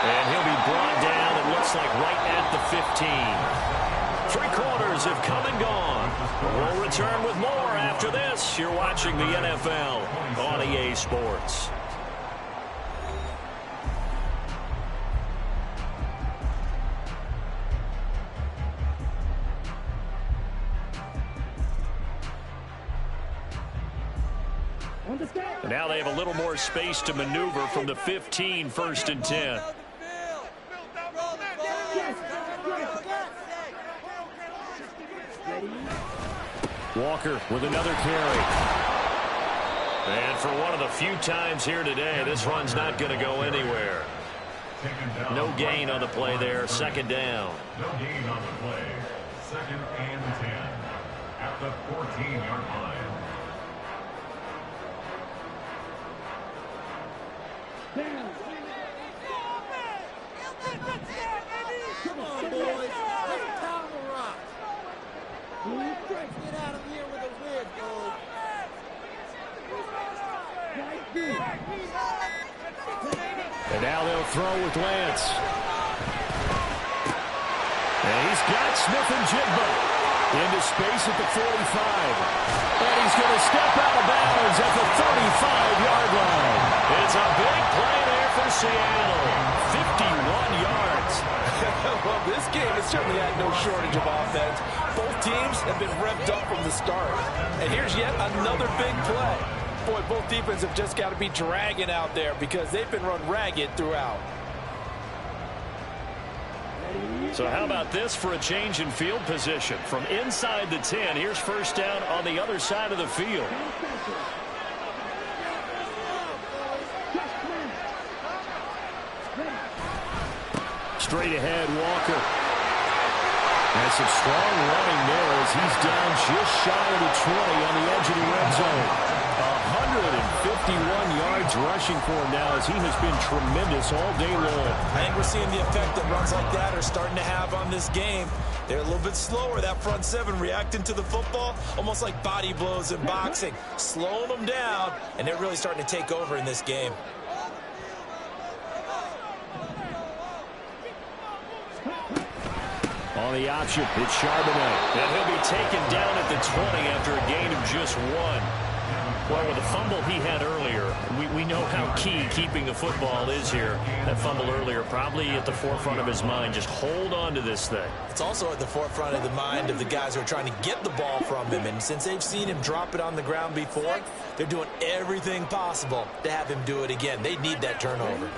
And he'll be brought down, it looks like, right at the 15. 3 quarters have come and gone. We'll return with more after this. You're watching the NFL on EA Sports. And now they have a little more space to maneuver from the 15, 1st and 10. Walker with another carry. And for one of the few times here today, this run's not going to go anywhere. No gain on the play there, 2nd down. No gain on the play. 2nd and 10 at the 14-yard line. Come on, boys. Let's pound the rock. Let's get out of here with a win, boys. And now they'll throw with Lance. And he's got Smith and Jigba into space at the 45. And he's going to step out of bounds at the 35-yard line. It's a big play there for Seattle. 51 yards. Well, this game has certainly had no shortage of offense. Both teams have been revved up from the start. And here's yet another big play. Boy, both defenses have just got to be dragging out there because they've been run ragged throughout. So how about this for a change in field position? From inside the 10, here's 1st down on the other side of the field. Straight ahead, Walker. And some strong running there as he's down just shy of the 20 on the edge of the red zone. 151 yards rushing for him now as he has been tremendous all day long. I think we're seeing the effect that runs like that are starting to have on this game. They're a little bit slower, that front 7, reacting to the football, almost like body blows in boxing, slowing them down, and they're really starting to take over in this game. On the option, it's Charbonnet. And he'll be taken down at the 20 after a gain of just 1. Well, with the fumble he had earlier, we know how key keeping the football is here. That fumble earlier probably at the forefront of his mind. Just hold on to this thing. It's also at the forefront of the mind of the guys who are trying to get the ball from him. And since they've seen him drop it on the ground before, they're doing everything possible to have him do it again. They need that turnover.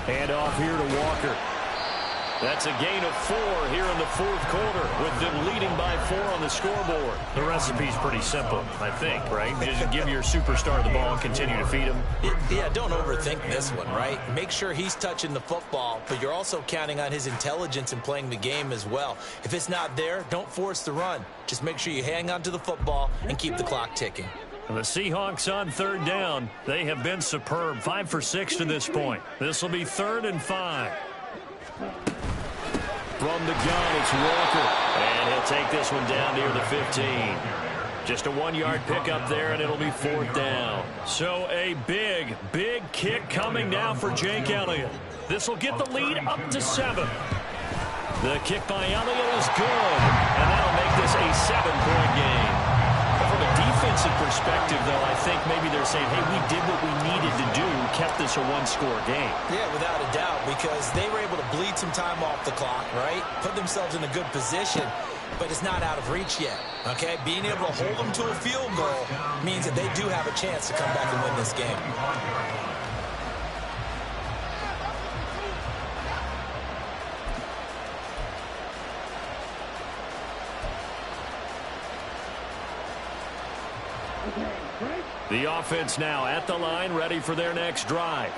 Hand off here to Walker. That's a gain of 4 here in the fourth quarter, with them leading by 4 on the scoreboard. The recipe's pretty simple, I think, right? Just give your superstar the ball and continue to feed him. Yeah, don't overthink this one, right? Make sure he's touching the football, but you're also counting on his intelligence in playing the game as well. If it's not there, don't force the run. Just make sure you hang on to the football and keep the clock ticking. The Seahawks on third down. They have been superb. 5 for 6 to this point. This will be 3rd and 5. From the gun, it's Walker. And he'll take this one down near the 15. Just a 1-yard pickup there, and it'll be 4th down. So a big, big kick coming now for Jake Elliott. This will get the lead up to 7. The kick by Elliott is good. And that'll make this a 7-point game. From a defensive perspective, though, I think maybe they're saying, hey, we did what we needed to do, kept this a 1-score game. Yeah, without a doubt, because they were able to bleed some time off the clock, right? Put themselves in a good position, but it's not out of reach yet, okay? Being able to hold them to a field goal means that they do have a chance to come back and win this game. The offense now at the line, ready for their next drive.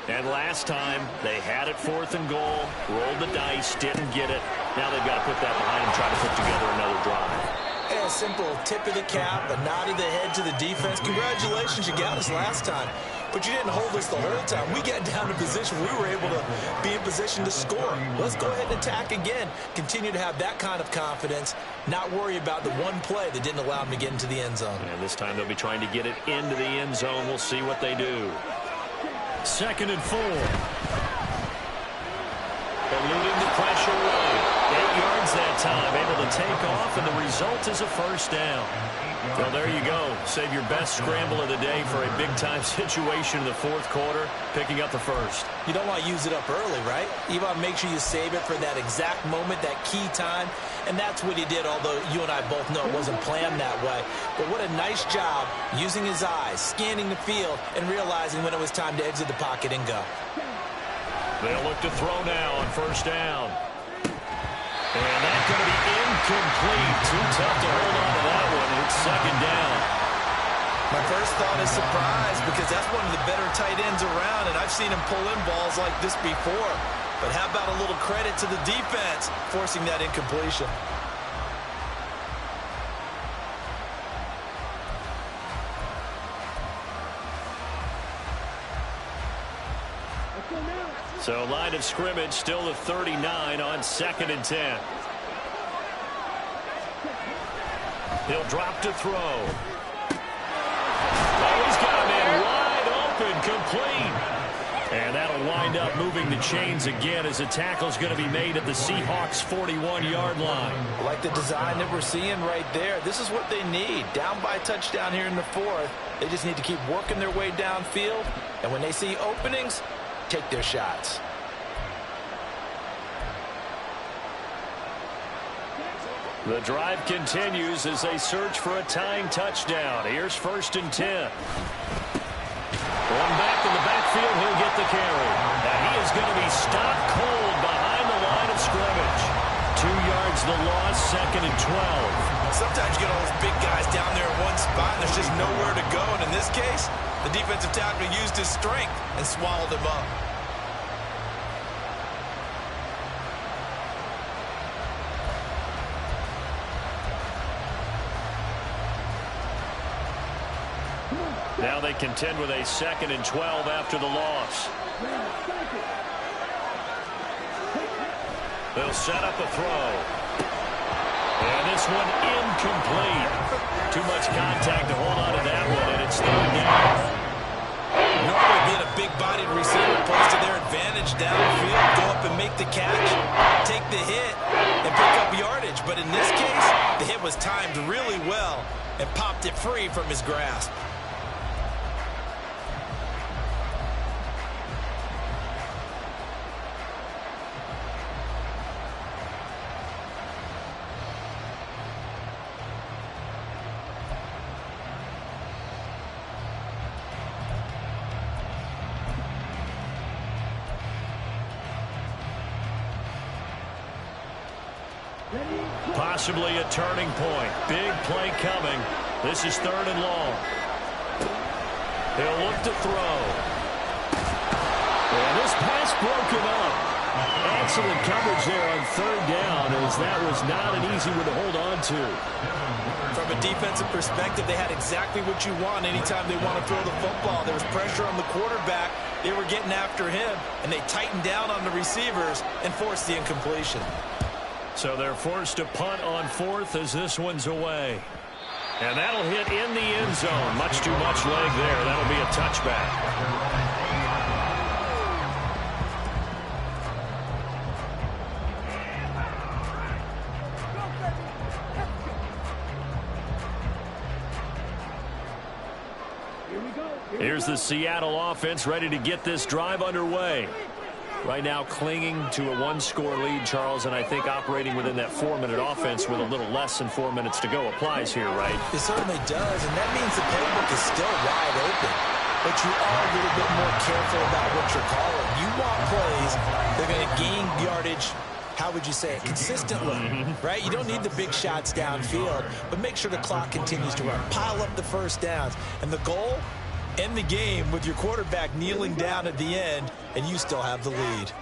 And last time, they had it 4th and goal, rolled the dice, didn't get it. Now they've got to put that behind them, try to put together another drive. A simple tip of the cap, a nod of the head to the defense. Congratulations, you got us last time. But you didn't hold us the whole time. We got down to position. We were able to be in position to score. Let's go ahead and attack again. Continue to have that kind of confidence. Not worry about the one play that didn't allow them to get into the end zone. And this time they'll be trying to get it into the end zone. We'll see what they do. 2nd and 4. Eluding the pressure right. 8 yards that time. Able to take off, and the result is a 1st down. Well, there you go. Save your best scramble of the day for a big-time situation in the 4th quarter, picking up the 1st. You don't want to use it up early, right? You want to make sure you save it for that exact moment, that key time, and that's what he did, although you and I both know it wasn't planned that way. But what a nice job using his eyes, scanning the field, and realizing when it was time to exit the pocket and go. They'll look to throw now on 1st down. And that's going to be incomplete. Too tough to hold on to that one. It's 2nd down. My first thought is surprise, because that's one of the better tight ends around, and I've seen him pull in balls like this before. But how about a little credit to the defense forcing that incompletion? So line of scrimmage still the 39 on 2nd and 10. He'll drop to throw. Oh, he's got a man wide open, complete. And that'll wind up moving the chains again as the tackle's going to be made at the Seahawks 41-yard line. Like the design that we're seeing right there. This is what they need. Down by a touchdown here in the 4th. They just need to keep working their way downfield. And when they see openings, take their shots. The drive continues as they search for a tying touchdown. Here's 1st and 10. One back in the backfield, he'll get the carry. Now he is going to be stopped cold behind the line of scrimmage. 2 yards the loss, 2nd and 12. Sometimes you get all those big guys down there in one spot, and there's just nowhere to go. And in this case, the defensive tackle used his strength and swallowed him up. Now they contend with a 2nd and 12 after the loss. They'll set up a throw. And this one incomplete. Too much contact to hold on to that one, and it's 3rd down. Normally being a big-bodied receiver plays to their advantage downfield, go up and make the catch, take the hit, and pick up yardage. But in this case, the hit was timed really well. and popped it free from his grasp. Possibly a turning point. Big play coming. This is 3rd and long. He'll look to throw. And this pass broken up. Excellent coverage there on 3rd down, as that was not an easy one to hold on to. From a defensive perspective, they had exactly what you want anytime they want to throw the football. There was pressure on the quarterback. They were getting after him, and they tightened down on the receivers and forced the incompletion. So they're forced to punt on 4th as this one's away. And that'll hit in the end zone. Much too much leg there. That'll be a touchback. Here's the Seattle offense ready to get this drive underway. Right now clinging to a 1-score lead, Charles, and I think operating within that 4-minute offense with a little less than 4 minutes to go applies here, right? It certainly does, and that means the playbook is still wide open. But you are a little bit more careful about what you're calling. You want plays that are going to gain yardage, how would you say it, consistently, right? You don't need the big shots downfield, but make sure the clock continues to run. Pile up the first downs, and the goal, end the game with your quarterback kneeling down at the end, and you still have the lead.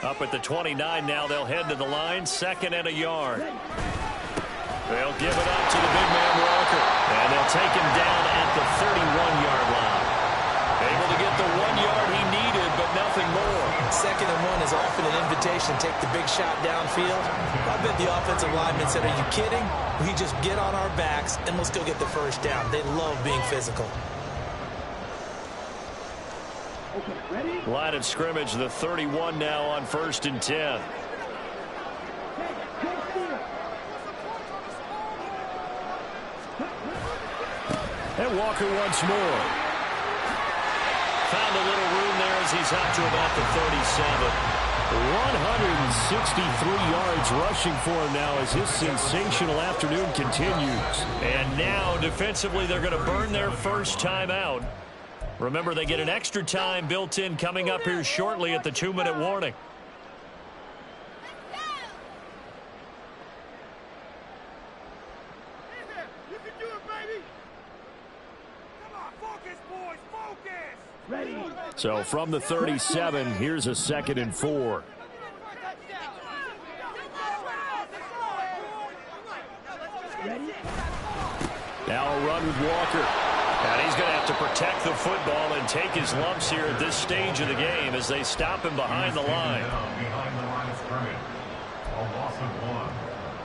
Up at the 29 now, they'll head to the line, 2nd and a yard. They'll give it up to the big man Walker, and they'll take him down at the 31-yard line. Able to get the 1 yard he needed, but nothing more. 2nd and 1 is often an invitation to take the big shot downfield. I bet the offensive lineman said, "Are you kidding? We just get on our backs and let's go get the first down." They love being physical. Line of scrimmage, the 31 now on 1st and 10. And Walker once more. Found a little room there as he's out to about the 37. 163 yards rushing for him now as his sensational afternoon continues. And now defensively they're going to burn their first time out. Remember, they get an extra time built in coming up here shortly at the 2-minute warning. You can do it, baby. Come on, focus, boys, focus. Ready. So from the 37, here's a 2nd and 4. Now a run with Walker. And he's going to have to protect the football and take his lumps here at this stage of the game as they stop him behind the line. Behind the line of scrimmage. A loss of 1.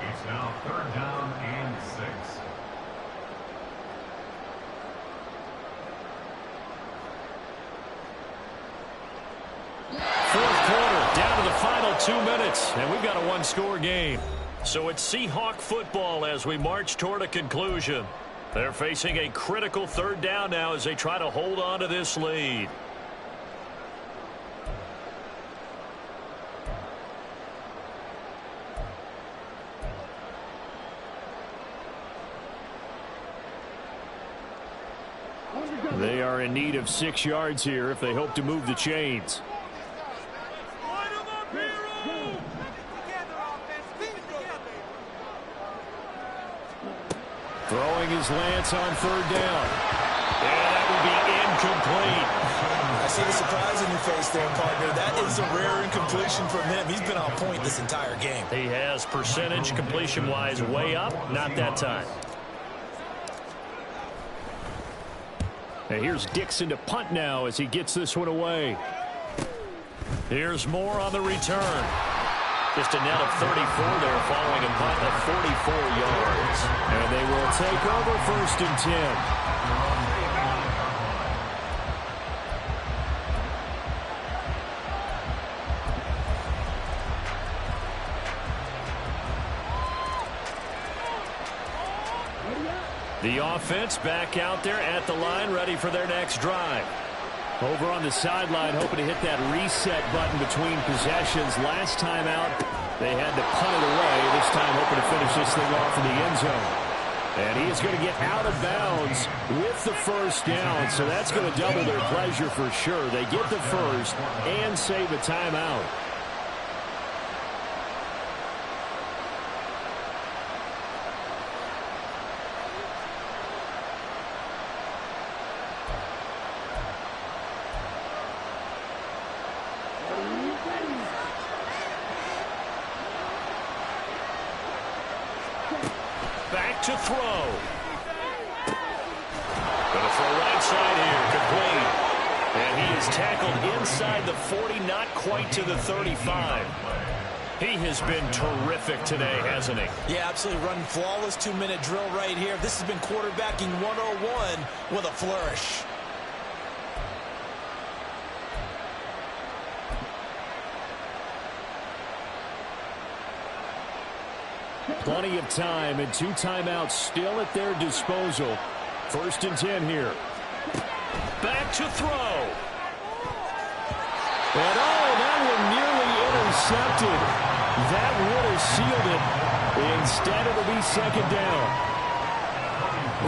It's now 3rd down and 6. Fourth quarter, down to the final 2 minutes, and we've got a 1-score game. So it's Seahawk football as we march toward a conclusion. They're facing a critical 3rd down now as they try to hold on to this lead. They are in need of 6 yards here if they hope to move the chains. Throwing his lance on 3rd down. And that will be incomplete. I see the surprise in your face there, partner. That is a rare incompletion from him. He's been on point this entire game. He has percentage completion-wise way up. Not that time. And here's Dixon to punt now as he gets this one away. Here's Moore on the return. Just a net of 34 there following a punt of 44 yards. And they will take over 1st and 10. The offense back out there at the line, ready for their next drive. Over on the sideline, hoping to hit that reset button between possessions. Last time out, they had to punt it away. This time, hoping to finish this thing off in the end zone. And he is going to get out of bounds with the first down, so that's going to double their pleasure for sure. They get the first and save a timeout. Back to throw. Going to throw right side here, complete. And he is tackled inside the 40, not quite to the 35. He has been terrific today, hasn't he? Yeah, absolutely running flawless 2-minute drill right here. This has been quarterbacking 101 with a flourish. Plenty of time and 2 timeouts still at their disposal. 1st and 10 here. Back to throw. And that one nearly intercepted. That would have sealed it. Instead, it'll be 2nd down.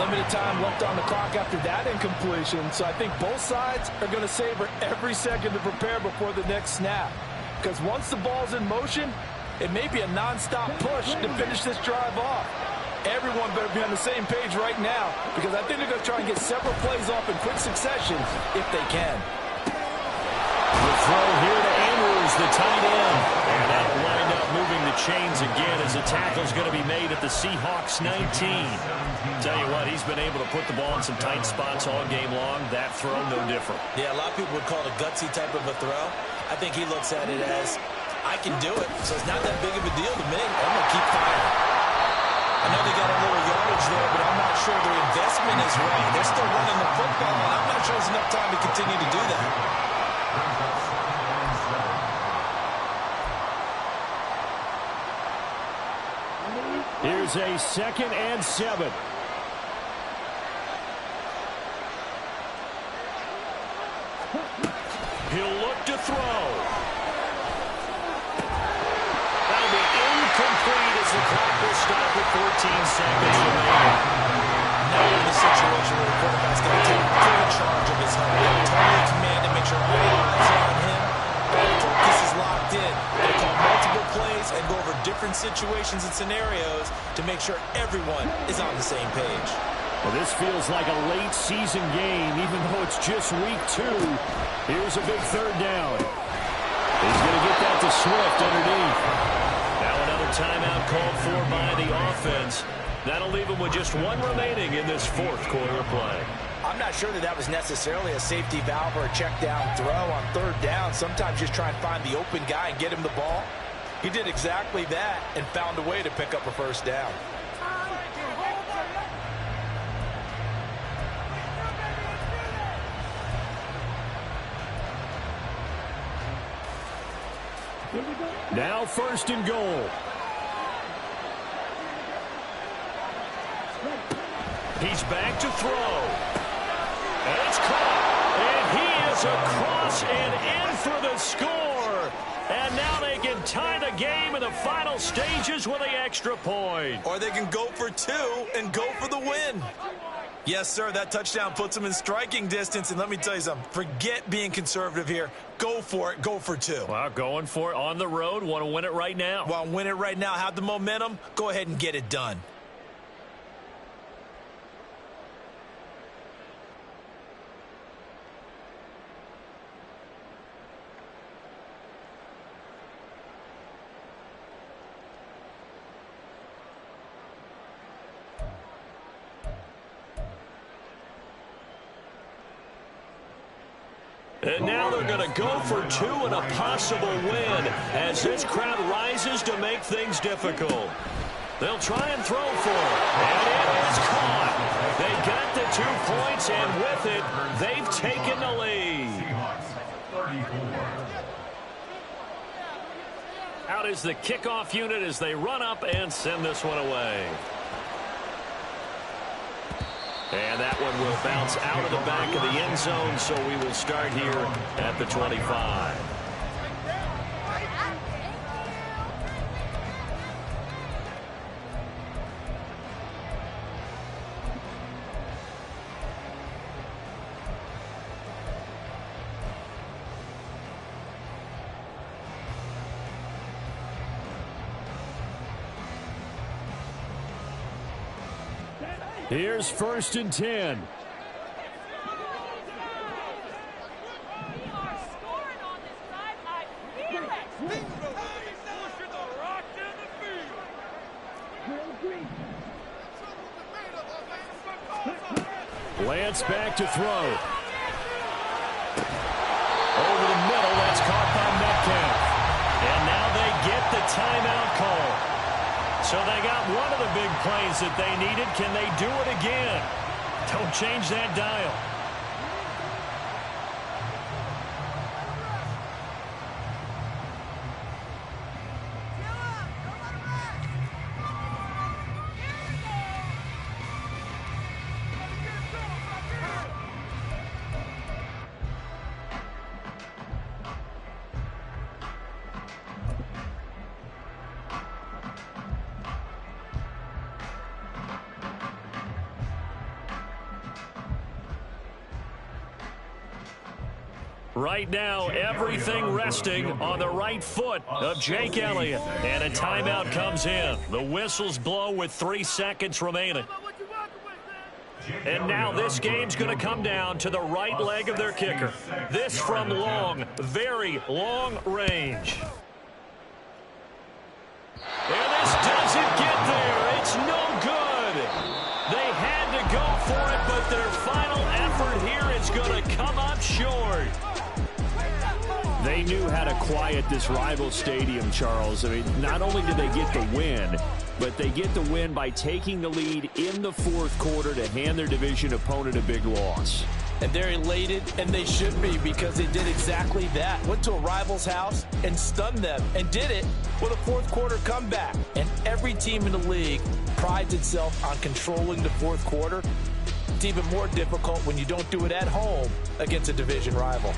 Limited time left on the clock after that incompletion, so I think both sides are going to savor every second to prepare before the next snap. Because once the ball's in motion, it may be a non-stop push to finish this drive off. Everyone better be on the same page right now, because I think they're going to try and get several plays off in quick succession if they can. The throw here to Andrews, the tight end. And that'll wind up moving the chains again as the tackle's going to be made at the Seahawks 19. Tell you what, he's been able to put the ball in some tight spots all game long. That throw, no different. Yeah, a lot of people would call it a gutsy type of a throw. I think he looks at it as, I can do it, so it's not that big of a deal to me. I'm going to keep firing. I know they got a little yardage there, but I'm not sure their investment is right. They're still running the football, and I'm not sure there's enough time to continue to do that. Here's a 2nd and 7. He'll look to throw. That'll be incomplete as the clock will stop with 14 seconds remaining. Now we're in the situation where the quarterback's got to take full charge of his helmet. Totally commanded, make sure all eyes are on him. All focus is locked in. They'll call multiple plays and go over different situations and scenarios to make sure everyone is on the same page. Well, this feels like a late season game, even though it's just week 2. Here's a big 3rd down. He's going to get that to Swift underneath. Now another timeout called for by the offense. That'll leave him with just 1 remaining in this 4th quarter of play. I'm not sure that was necessarily a safety valve or a check down throw on 3rd down. Sometimes just try and find the open guy and get him the ball. He did exactly that and found a way to pick up a 1st down. Now 1st and goal. He's back to throw. And it's caught. And he is across and in for the score. And now they can tie the game in the final stages with the extra point. Or they can go for 2 and go for the win. Yes, sir, that touchdown puts them in striking distance. And let me tell you something, forget being conservative here. Go for it. Go for 2. Well, going for it on the road. Want to win it right now. Want to win it right now. Have the momentum. Go ahead and get it done. And now they're going to go for 2 and a possible win as this crowd rises to make things difficult. They'll try and throw for it. And it is caught. They got the 2 points, and with it, they've taken the lead. Out is the kickoff unit as they run up and send this one away. And that one will bounce out of the back of the end zone, so we will start here at the 25. Here's 1st and 10. Lance back to throw. Over the middle, that's caught by Metcalf. And now they get the timeout call. So they got one of the big plays that they needed. Can they do it again? Don't change that dial. Right now, everything resting on the right foot of Jake Elliott. And a timeout comes in. The whistles blow with 3 seconds remaining. And now this game's going to come down to the right leg of their kicker. This from long, very long range. And this doesn't get there. It's no good. They had to go for it, but their final effort here is going to come up short. They knew how to quiet this rival stadium, Charles. I mean, not only did they get the win, but they get the win by taking the lead in the 4th quarter to hand their division opponent a big loss. And they're elated, and they should be, because they did exactly that. Went to a rival's house and stunned them, and did it with a 4th quarter comeback. And every team in the league prides itself on controlling the 4th quarter. It's even more difficult when you don't do it at home against a division rival.